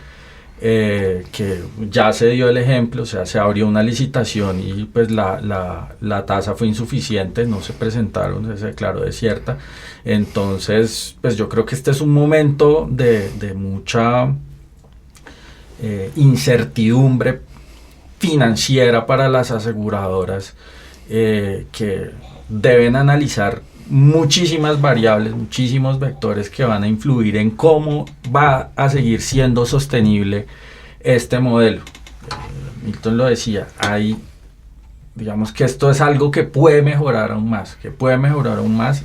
que ya se dio el ejemplo. O sea, se abrió una licitación y pues la tasa fue insuficiente, no se presentaron, se declaró desierta. Entonces, pues yo creo que este es un momento de mucha incertidumbre financiera para las aseguradoras, que deben analizar muchísimas variables, muchísimos vectores que van a influir en cómo va a seguir siendo sostenible este modelo. Milton lo decía, digamos que esto es algo que puede mejorar aún más,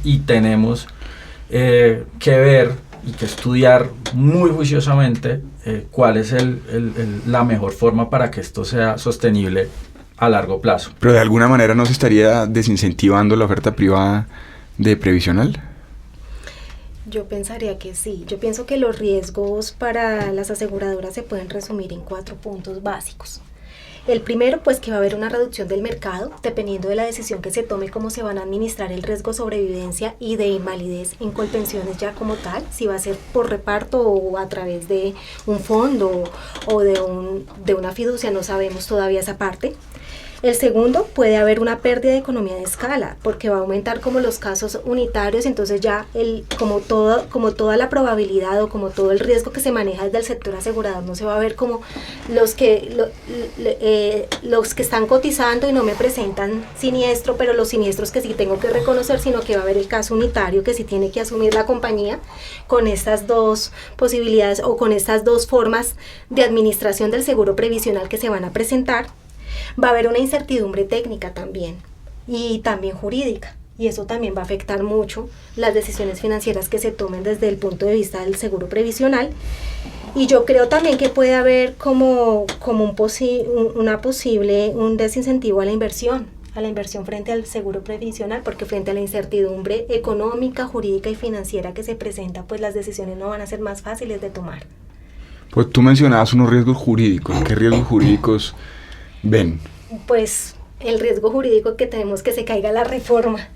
y tenemos que ver y que estudiar muy juiciosamente cuál es la mejor forma para que esto sea sostenible a largo plazo. Pero de alguna manera no se estaría desincentivando la oferta privada de previsional. Yo pensaría que sí. Yo pienso que los riesgos para las aseguradoras se pueden resumir en 4 puntos básicos. El primero, pues que va a haber una reducción del mercado, dependiendo de la decisión que se tome, cómo se van a administrar el riesgo de sobrevivencia y de invalidez en Colpensiones ya como tal, si va a ser por reparto o a través de un fondo o de una fiducia, no sabemos todavía esa parte. El segundo, puede haber una pérdida de economía de escala, porque va a aumentar como los casos unitarios, entonces ya como toda la probabilidad o como todo el riesgo que se maneja desde el sector asegurador no se va a ver como los que están cotizando y no me presentan siniestro, pero los siniestros que sí tengo que reconocer, sino que va a haber el caso unitario que sí tiene que asumir la compañía con estas 2 posibilidades o con estas 2 formas de administración del seguro previsional que se van a presentar. Va a haber una incertidumbre técnica también y también jurídica, y eso también va a afectar mucho las decisiones financieras que se tomen desde el punto de vista del seguro previsional. Y yo creo también que puede haber como un desincentivo a la inversión frente al seguro previsional, porque frente a la incertidumbre económica, jurídica y financiera que se presenta, pues las decisiones no van a ser más fáciles de tomar. Pues tú mencionabas unos riesgos jurídicos. ¿Qué riesgos jurídicos ven? Pues el riesgo jurídico que tenemos que se caiga la reforma.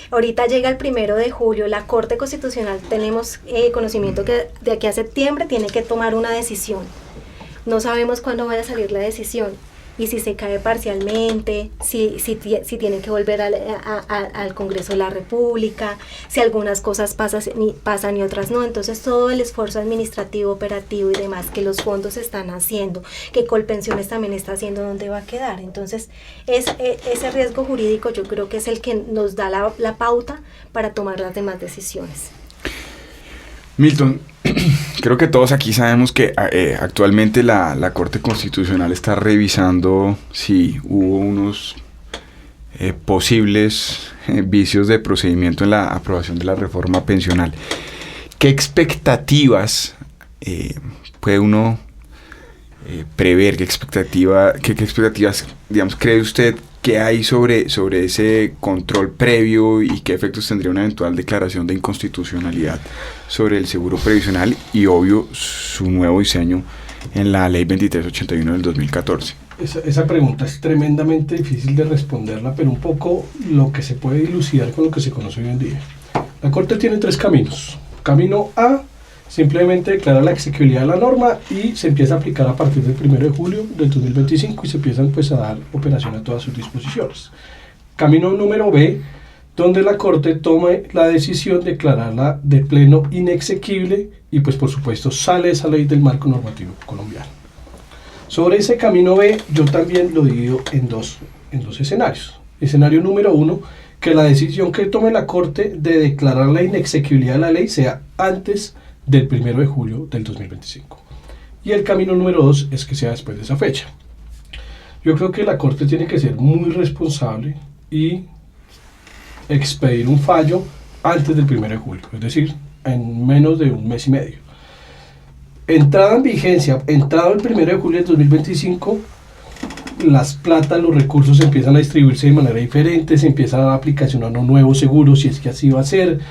Ahorita llega el 1 de julio, la Corte Constitucional, tenemos conocimiento que de aquí a septiembre tiene que tomar una decisión. No sabemos cuándo vaya a salir la decisión y si se cae parcialmente, si tiene que volver al Congreso de la República, si algunas cosas pasan y otras no. Entonces todo el esfuerzo administrativo, operativo y demás que los fondos están haciendo, que Colpensiones también está haciendo, ¿dónde va a quedar? Entonces ese riesgo jurídico yo creo que es el que nos da la pauta para tomar las demás decisiones. Milton, creo que todos aquí sabemos que actualmente la Corte Constitucional está revisando si hubo unos posibles vicios de procedimiento en la aprobación de la reforma pensional. ¿Qué expectativas puede uno prever? ¿Qué expectativas, digamos, cree usted que hay sobre ese control previo y qué efectos tendría una eventual declaración de inconstitucionalidad sobre el seguro previsional y, obvio, su nuevo diseño en la Ley 2381 del 2014? Esa pregunta es tremendamente difícil de responderla, pero un poco lo que se puede dilucidar con lo que se conoce hoy en día. La Corte tiene 3 caminos. Camino A, simplemente declara la exequibilidad de la norma y se empieza a aplicar a partir del 1 de julio del 2025 y se empiezan pues a dar operación a todas sus disposiciones. Camino número B, donde la Corte tome la decisión de declararla de pleno inexequible y pues por supuesto sale esa ley del marco normativo colombiano. Sobre ese camino B yo también lo divido en dos escenarios. Escenario número 1, que la decisión que tome la Corte de declarar la inexequibilidad de la ley sea antes del 1 de julio del 2025. Y el camino número 2 es que sea después de esa fecha. Yo creo que la Corte tiene que ser muy responsable y expedir un fallo antes del 1 de julio, es decir, en menos de un mes y medio. Entrada en vigencia, entrado el 1 de julio del 2025, las platas, los recursos empiezan a distribuirse de manera diferente, se empieza a dar aplicación a un nuevo seguro, si es que así va a ser.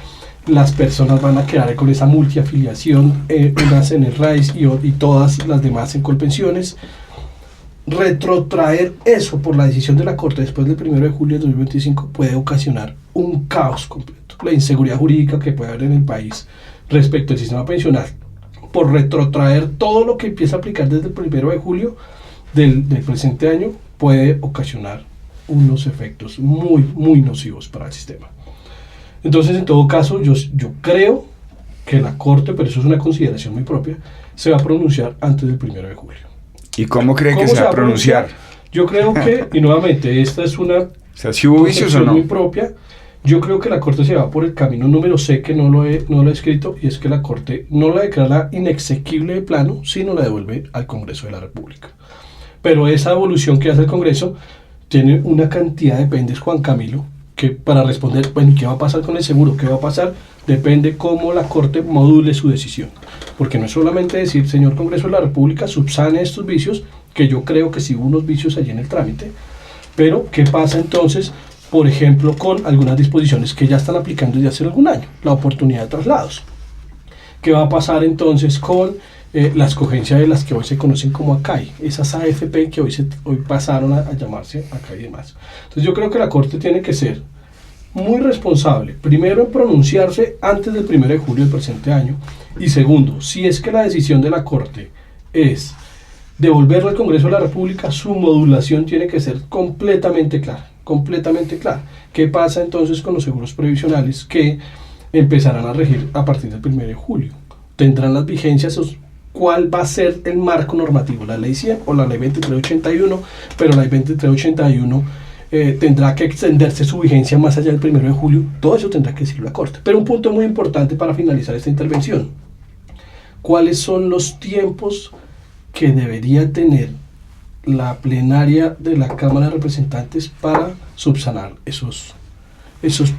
Las personas van a quedar con esa multiafiliación, unas en el RAIS y todas las demás en Colpensiones. Retrotraer eso por la decisión de la Corte después del 1 de julio de 2025 puede ocasionar un caos completo. La inseguridad jurídica que puede haber en el país respecto al sistema pensional, por retrotraer todo lo que empieza a aplicar desde el 1 de julio del presente año, puede ocasionar unos efectos muy, muy nocivos para el sistema. Entonces, en todo caso, yo creo que la Corte, pero eso es una consideración muy propia, se va a pronunciar antes del 1 de julio. ¿Y cómo cree que se va a pronunciar? Yo creo que, y nuevamente, esta es una ¿si hubo vicios o no? muy propia. Yo creo que la Corte se va por el camino número C, que no lo he escrito, y es que la Corte no la declara inexequible de plano, sino la devuelve al Congreso de la República. Pero esa evolución que hace el Congreso tiene una cantidad de pendes, Juan Camilo, que para responder, bueno, ¿qué va a pasar con el seguro? ¿Qué va a pasar? Depende cómo la Corte module su decisión. Porque no es solamente decir, señor Congreso de la República, subsane estos vicios, que yo creo que sí hubo unos vicios allí en el trámite, pero ¿qué pasa entonces, por ejemplo, con algunas disposiciones que ya están aplicando desde hace algún año? La oportunidad de traslados. ¿Qué va a pasar entonces con la escogencia de las que hoy se conocen como ACAI, esas AFP que hoy pasaron a llamarse ACAI y demás? Entonces yo creo que la Corte tiene que ser muy responsable, primero en pronunciarse antes del 1 de julio del presente año, y segundo, si es que la decisión de la Corte es devolverlo al Congreso de la República, su modulación tiene que ser completamente clara, completamente clara. ¿Qué pasa entonces con los seguros previsionales que empezarán a regir a partir del 1 de julio? ¿Tendrán las vigencias? ¿Cuál va a ser el marco normativo? ¿La ley 100 o la ley 2381? Pero la ley 2381 tendrá que extenderse su vigencia más allá del 1 de julio. Todo eso tendrá que decir la Corte. Pero un punto muy importante para finalizar esta intervención: ¿cuáles son los tiempos que debería tener la plenaria de la Cámara de Representantes para subsanar esos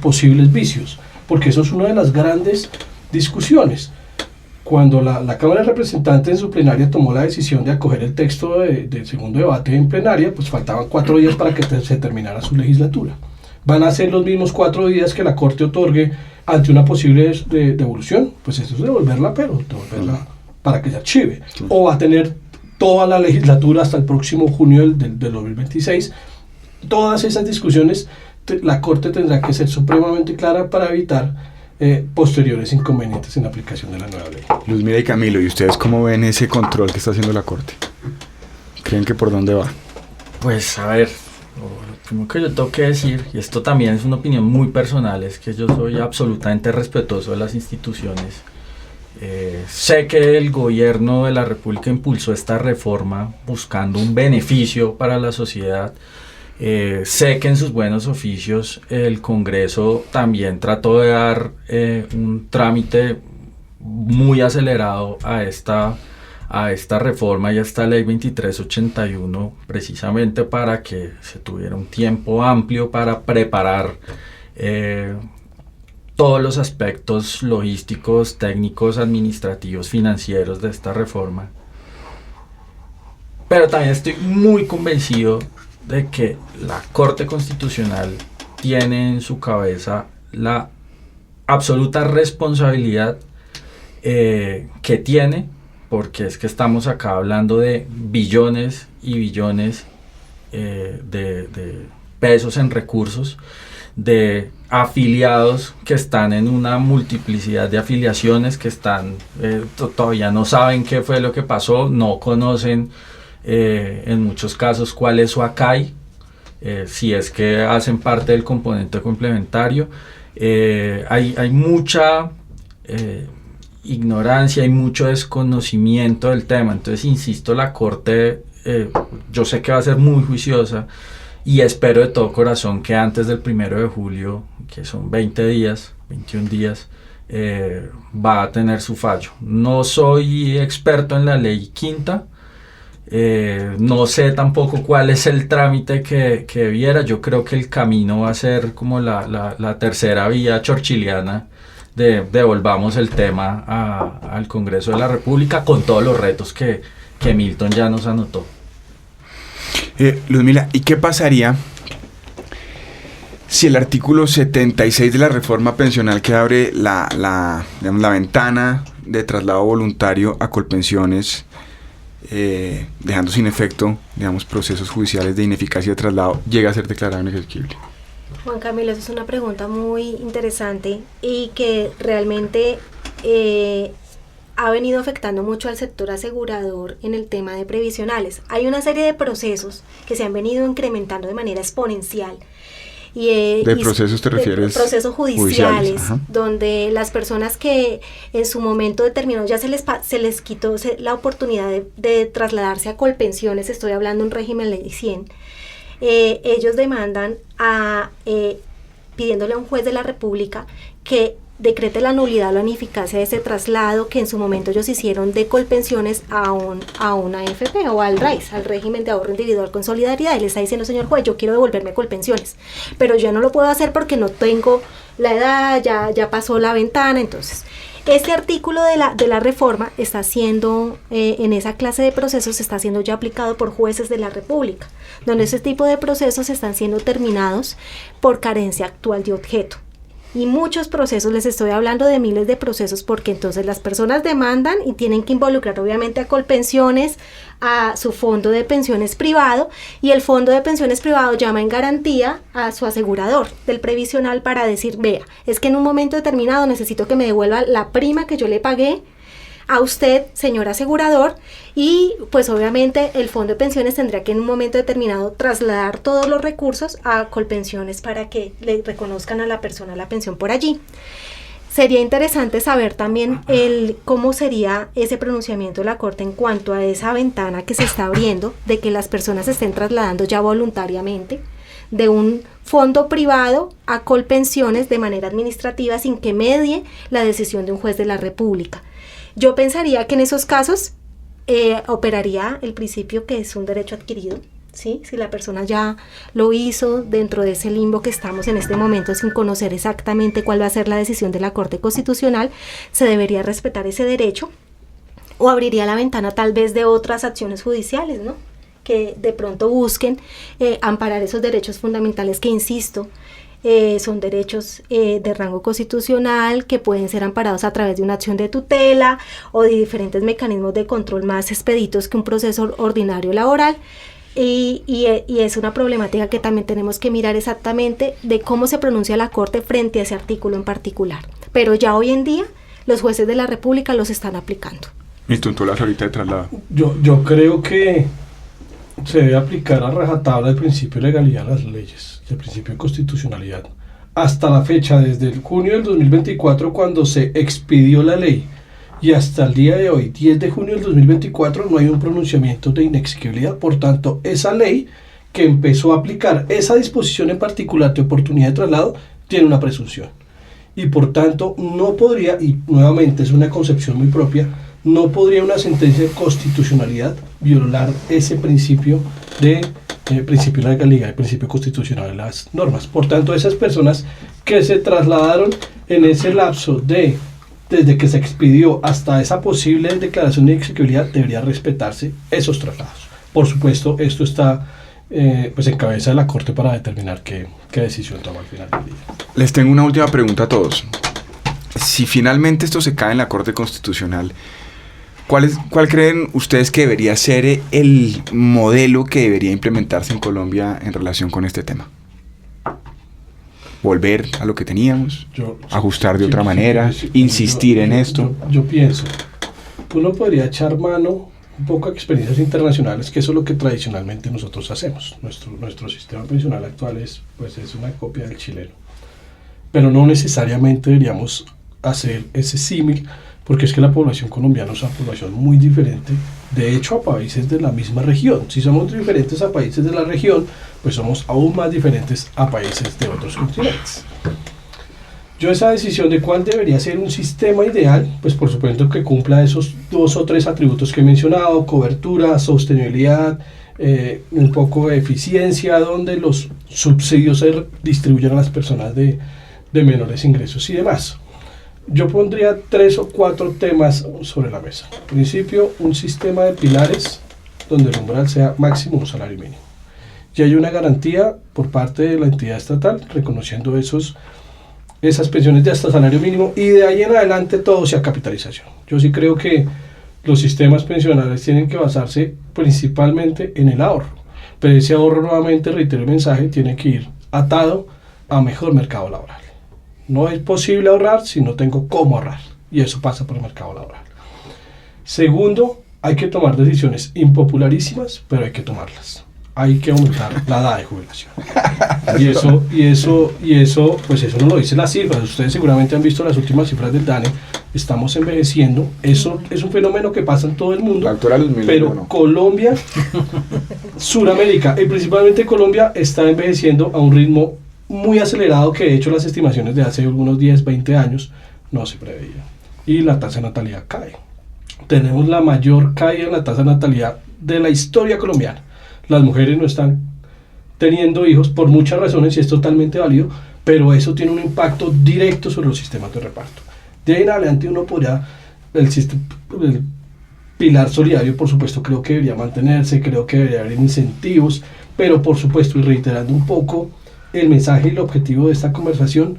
posibles vicios? Porque eso es una de las grandes discusiones. Cuando la Cámara de Representantes en su plenaria tomó la decisión de acoger el texto del segundo debate en plenaria, pues faltaban 4 días para que se terminara su legislatura. ¿Van a ser los mismos 4 días que la Corte otorgue ante una posible devolución? Pues eso es devolverla, pero devolverla para que se archive. O va a tener toda la legislatura hasta el próximo junio del 2026. Todas esas discusiones la Corte tendrá que ser supremamente clara para evitar posteriores inconvenientes en la aplicación de la nueva ley. Luzmila y Camilo, ¿y ustedes cómo ven ese control que está haciendo la Corte? ¿Creen que por dónde va? Pues a ver, lo primero que yo tengo que decir, y esto también es una opinión muy personal, es que yo soy absolutamente respetuoso de las instituciones. Sé que el gobierno de la República impulsó esta reforma buscando un beneficio para la sociedad. Sé que en sus buenos oficios el Congreso también trató de dar un trámite muy acelerado a esta reforma y a esta ley 2381, precisamente para que se tuviera un tiempo amplio para preparar todos los aspectos logísticos, técnicos, administrativos, financieros de esta reforma. Pero también estoy muy convencido de que la Corte Constitucional tiene en su cabeza la absoluta responsabilidad que tiene, porque es que estamos acá hablando de billones y billones de pesos en recursos, de afiliados que están en una multiplicidad de afiliaciones, que están todavía no saben qué fue lo que pasó, no conocen en muchos casos cuál es su ACAI, si es que hacen parte del componente complementario. Hay mucha ignorancia, hay mucho desconocimiento del tema. Entonces, insisto, la Corte, yo sé que va a ser muy juiciosa y espero de todo corazón que antes del 1 de julio, que son 20 días, 21 días, va a tener su fallo. No soy experto en la ley quinta, no sé tampoco cuál es el trámite que viera. Yo creo que el camino va a ser como la tercera vía churchilliana de devolvamos el tema al Congreso de la República con todos los retos que Milton ya nos anotó. Luzmila, ¿y qué pasaría si el artículo 76 de la reforma pensional, que abre la ventana de traslado voluntario a Colpensiones, dejando sin efecto, digamos, procesos judiciales de ineficacia de traslado, llega a ser declarado inexequible? Juan Camilo, esa es una pregunta muy interesante y que realmente ha venido afectando mucho al sector asegurador en el tema de previsionales. Hay una serie de procesos que se han venido incrementando de manera exponencial. ¿De procesos te refieres? Procesos judiciales, donde las personas que en su momento determinado ya se les quitó la oportunidad de trasladarse a Colpensiones, estoy hablando de un régimen ley 100, ellos demandan pidiéndole a un juez de la República que decrete la nulidad o la ineficacia de ese traslado que en su momento ellos hicieron de Colpensiones a una AFP o al RAIS, al régimen de ahorro individual con solidaridad. Y le está diciendo, señor juez, yo quiero devolverme Colpensiones, pero ya no lo puedo hacer porque no tengo la edad, ya pasó la ventana. Entonces, este artículo de la reforma está siendo, en esa clase de procesos, está siendo ya aplicado por jueces de la República, donde ese tipo de procesos están siendo terminados por carencia actual de objeto. Y muchos procesos, les estoy hablando de miles de procesos, porque entonces las personas demandan y tienen que involucrar obviamente a Colpensiones, a su fondo de pensiones privado, y el fondo de pensiones privado llama en garantía a su asegurador del previsional para decir, vea, es que en un momento determinado necesito que me devuelva la prima que yo le pagué a usted, señor asegurador, y pues obviamente el fondo de pensiones tendría que en un momento determinado trasladar todos los recursos a Colpensiones para que le reconozcan a la persona la pensión por allí. Sería interesante saber también cómo sería ese pronunciamiento de la Corte en cuanto a esa ventana que se está abriendo de que las personas se estén trasladando ya voluntariamente de un fondo privado a Colpensiones de manera administrativa sin que medie la decisión de un juez de la República. Yo pensaría que en esos casos operaría el principio que es un derecho adquirido, ¿sí? Si la persona ya lo hizo dentro de ese limbo que estamos en este momento sin conocer exactamente cuál va a ser la decisión de la Corte Constitucional, se debería respetar ese derecho, o abriría la ventana tal vez de otras acciones judiciales, ¿no? Que de pronto busquen amparar esos derechos fundamentales que, insisto, son derechos de rango constitucional que pueden ser amparados a través de una acción de tutela o de diferentes mecanismos de control más expeditos que un proceso ordinario laboral. Y es una problemática que también tenemos que mirar exactamente de cómo se pronuncia la Corte frente a ese artículo en particular. Pero ya hoy en día los jueces de la República los están aplicando. Milton, tú hablas ahorita de traslado. Yo creo que se debe aplicar a rajatabla el principio de legalidad de las leyes, el principio de constitucionalidad. Hasta la fecha, desde el junio del 2024, cuando se expidió la ley, y hasta el día de hoy, 10 de junio del 2024, no hay un pronunciamiento de inexequibilidad. Por tanto, esa ley que empezó a aplicar esa disposición en particular de oportunidad de traslado tiene una presunción. Y por tanto, no podría, y nuevamente es una concepción muy propia, no podría una sentencia de constitucionalidad violar ese principio de principio de legalidad, el principio constitucional de las normas. Por tanto, esas personas que se trasladaron en ese lapso desde que se expidió hasta esa posible declaración de exequibilidad, debería respetarse esos traslados. Por supuesto, esto está pues en cabeza de la Corte para determinar qué decisión toma al final del día. Les tengo una última pregunta a todos. Si finalmente esto se cae en la Corte Constitucional, ¿cuál creen ustedes que debería ser el modelo que debería implementarse en Colombia en relación con este tema? ¿Volver a lo que teníamos? ¿Ajustar de otra manera? ¿Insistir en esto? Yo pienso, uno podría echar mano un poco a experiencias internacionales, que eso es lo que tradicionalmente nosotros hacemos. Nuestro sistema pensional actual es una copia del chileno. Pero no necesariamente deberíamos hacer ese símil, porque es que la población colombiana es una población muy diferente, de hecho, a países de la misma región. Si somos diferentes a países de la región, pues somos aún más diferentes a países de otros continentes. Yo esa decisión de cuál debería ser un sistema ideal, pues por supuesto que cumpla esos 2 o 3 atributos que he mencionado: cobertura, sostenibilidad, un poco de eficiencia, donde los subsidios se distribuyan a las personas de menores ingresos y demás. Yo pondría 3 o 4 temas sobre la mesa. En principio, un sistema de pilares donde el umbral sea máximo un salario mínimo. Y hay una garantía por parte de la entidad estatal reconociendo esas pensiones de hasta salario mínimo, y de ahí en adelante todo sea capitalización. Yo sí creo que los sistemas pensionales tienen que basarse principalmente en el ahorro, pero ese ahorro, nuevamente reitero el mensaje, tiene que ir atado a mejor mercado laboral. No es posible ahorrar si no tengo cómo ahorrar, y eso pasa por el mercado laboral. Segundo, hay que tomar decisiones impopularísimas, pero hay que tomarlas. Hay que aumentar la edad de jubilación. Y eso, pues eso no lo dicen las cifras. Ustedes seguramente han visto las últimas cifras del DANE. Estamos envejeciendo. Eso es un fenómeno que pasa en todo el mundo. Pero no. Colombia, Suramérica y principalmente Colombia está envejeciendo a un ritmo muy acelerado, que de hecho las estimaciones de hace algunos 10, 20 años no se preveían. Y la tasa de natalidad cae. Tenemos la mayor caída en la tasa de natalidad de la historia colombiana. Las mujeres no están teniendo hijos por muchas razones, y es totalmente válido, pero eso tiene un impacto directo sobre los sistemas de reparto. De ahí en adelante uno podría, el pilar solidario, por supuesto, creo que debería mantenerse, creo que debería haber incentivos, pero por supuesto, y reiterando un poco el mensaje y el objetivo de esta conversación,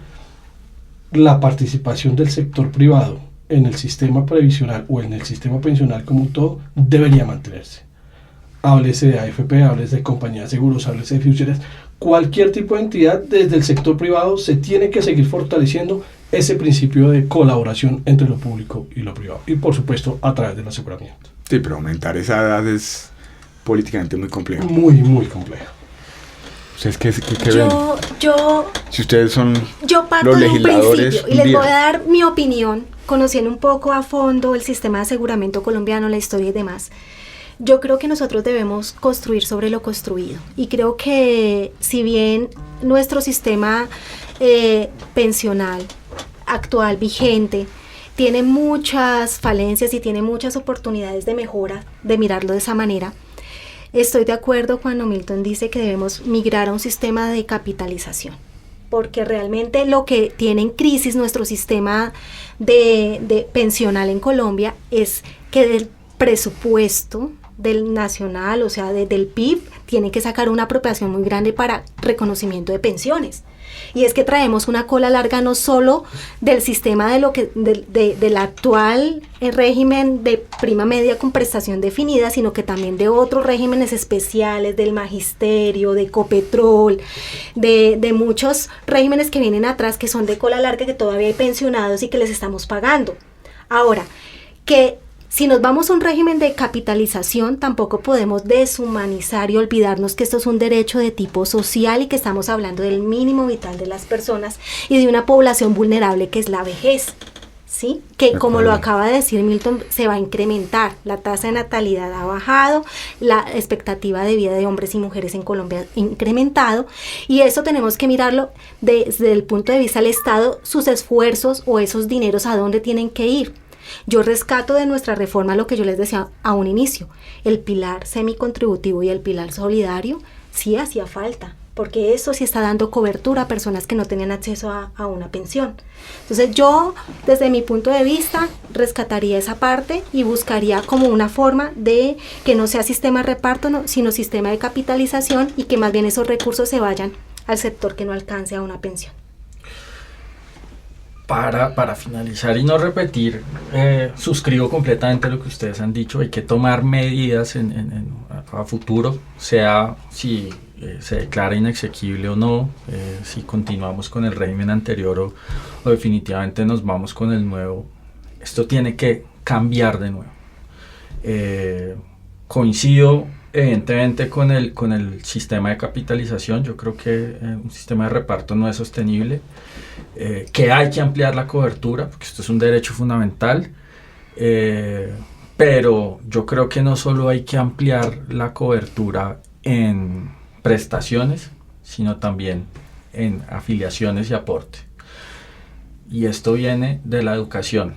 la participación del sector privado en el sistema previsional o en el sistema pensional como un todo debería mantenerse. Háblese de AFP, háblese de compañías de seguros, háblese de fiduciarias, cualquier tipo de entidad desde el sector privado se tiene que seguir fortaleciendo ese principio de colaboración entre lo público y lo privado, y por supuesto a través del aseguramiento. Sí, pero aumentar esa edad es políticamente muy complejo. Muy, muy complejo. ¿Ustedes qué ven? Si ustedes son Yo parto los de un legisladores principio y les voy a dar mi opinión, conociendo un poco a fondo el sistema de aseguramiento colombiano, la historia y demás. Yo creo que nosotros debemos construir sobre lo construido, y creo que si bien nuestro sistema pensional actual, vigente, tiene muchas falencias y tiene muchas oportunidades de mejora, de mirarlo de esa manera, estoy de acuerdo cuando Milton dice que debemos migrar a un sistema de capitalización, porque realmente lo que tiene en crisis nuestro sistema de pensional en Colombia es que del presupuesto del nacional, o sea, del PIB, tiene que sacar una apropiación muy grande para reconocimiento de pensiones. Y es que traemos una cola larga no solo del sistema del actual régimen de prima media con prestación definida, sino que también de otros regímenes especiales, del magisterio, de Ecopetrol, de muchos regímenes que vienen atrás, que son de cola larga, que todavía hay pensionados y que les estamos pagando. Ahora, que si nos vamos a un régimen de capitalización, tampoco podemos deshumanizar y olvidarnos que esto es un derecho de tipo social y que estamos hablando del mínimo vital de las personas y de una población vulnerable que es la vejez, ¿sí? Que como lo acaba de decir Milton, se va a incrementar. La tasa de natalidad ha bajado, la expectativa de vida de hombres y mujeres en Colombia ha incrementado, y eso tenemos que mirarlo desde el punto de vista del Estado, sus esfuerzos o esos dineros a dónde tienen que ir. Yo rescato de nuestra reforma lo que yo les decía a un inicio, el pilar semicontributivo y el pilar solidario sí hacía falta, porque eso sí está dando cobertura a personas que no tenían acceso a una pensión. Entonces yo, desde mi punto de vista, rescataría esa parte y buscaría como una forma de que no sea sistema de reparto, sino sistema de capitalización, y que más bien esos recursos se vayan al sector que no alcance a una pensión. Para finalizar y no repetir, suscribo completamente lo que ustedes han dicho. Hay que tomar medidas a futuro, sea si se declara inexequible o no, si continuamos con el régimen anterior o definitivamente nos vamos con el nuevo. Esto tiene que cambiar de nuevo. Coincido evidentemente con el sistema de capitalización. Yo creo que un sistema de reparto no es sostenible, que hay que ampliar la cobertura, porque esto es un derecho fundamental, pero yo creo que no solo hay que ampliar la cobertura en prestaciones, sino también en afiliaciones y aporte. Y esto viene de la educación.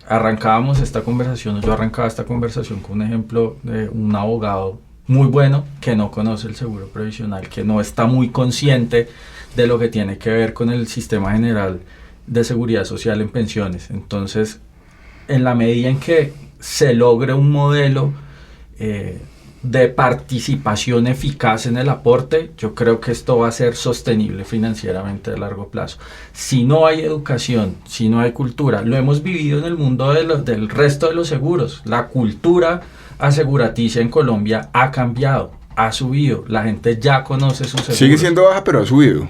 Yo arrancaba esta conversación con un ejemplo de un abogado muy bueno que no conoce el seguro previsional, que no está muy consciente de lo que tiene que ver con el sistema general de seguridad social en pensiones. Entonces, en la medida en que se logre un modelo de participación eficaz en el aporte, yo creo que esto va a ser sostenible financieramente a largo plazo. Si no hay educación, si no hay cultura, lo hemos vivido en el mundo del resto de los seguros. La cultura aseguraticia en Colombia ha cambiado, ha subido, la gente ya conoce sus seguros. Sigue siendo baja, pero ha subido.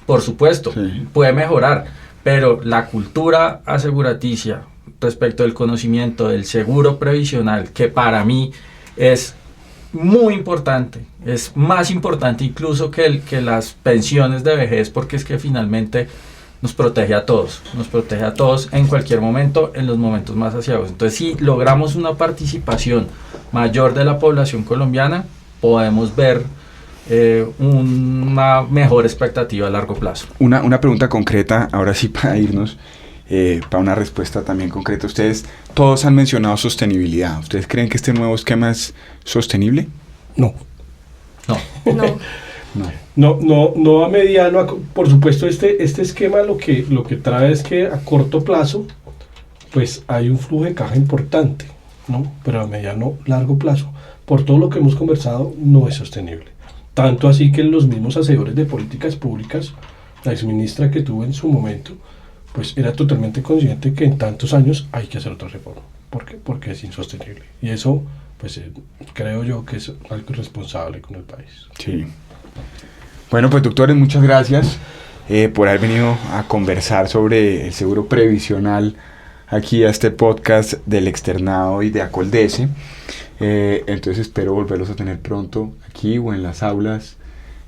Por supuesto, sí, puede mejorar, pero la cultura aseguraticia respecto del conocimiento del seguro previsional, que para mí es muy importante, es más importante incluso que las pensiones de vejez, porque es que finalmente nos protege a todos en cualquier momento, en los momentos más aciagos. Entonces, si logramos una participación mayor de la población colombiana, podemos ver una mejor expectativa a largo plazo. Una pregunta concreta, ahora sí, para irnos, para una respuesta también concreta. Ustedes todos han mencionado sostenibilidad. ¿Ustedes creen que este nuevo esquema es sostenible? No. No. No a mediano. Por supuesto, este esquema lo que trae es que a corto plazo pues hay un flujo de caja importante, ¿no? Pero a mediano, largo plazo, por todo lo que hemos conversado, no es sostenible. Tanto así que los mismos hacedores de políticas públicas, la exministra que tuvo en su momento, pues era totalmente consciente que en tantos años hay que hacer otra reforma. ¿Por qué? Porque es insostenible. Y eso, pues creo yo que es algo irresponsable con el país. Sí. Bueno, pues doctores, muchas gracias por haber venido a conversar sobre el seguro previsional aquí a este podcast del Externado y de Acoldece. Entonces espero volverlos a tener pronto aquí o en las aulas,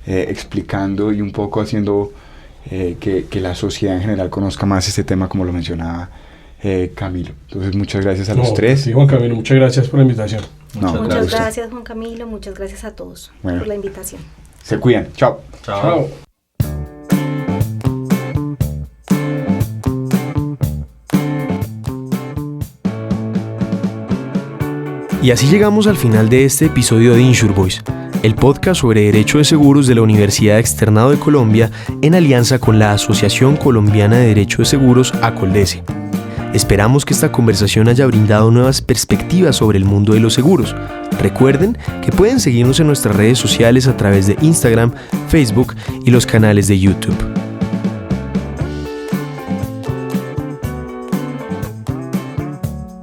explicando y un poco haciendo que la sociedad en general conozca más este tema, como lo mencionaba Camilo. Entonces muchas gracias a los tres. Sí, Juan Camilo, muchas gracias por la invitación. Muchas gracias, Juan Camilo, muchas gracias a todos por la invitación. Se cuidan. Chao. Chao. Y así llegamos al final de este episodio de Insure Voice, el podcast sobre derecho de seguros de la Universidad Externado de Colombia en alianza con la Asociación Colombiana de Derecho de Seguros, Acoldece. Esperamos que esta conversación haya brindado nuevas perspectivas sobre el mundo de los seguros. Recuerden que pueden seguirnos en nuestras redes sociales a través de Instagram, Facebook y los canales de YouTube.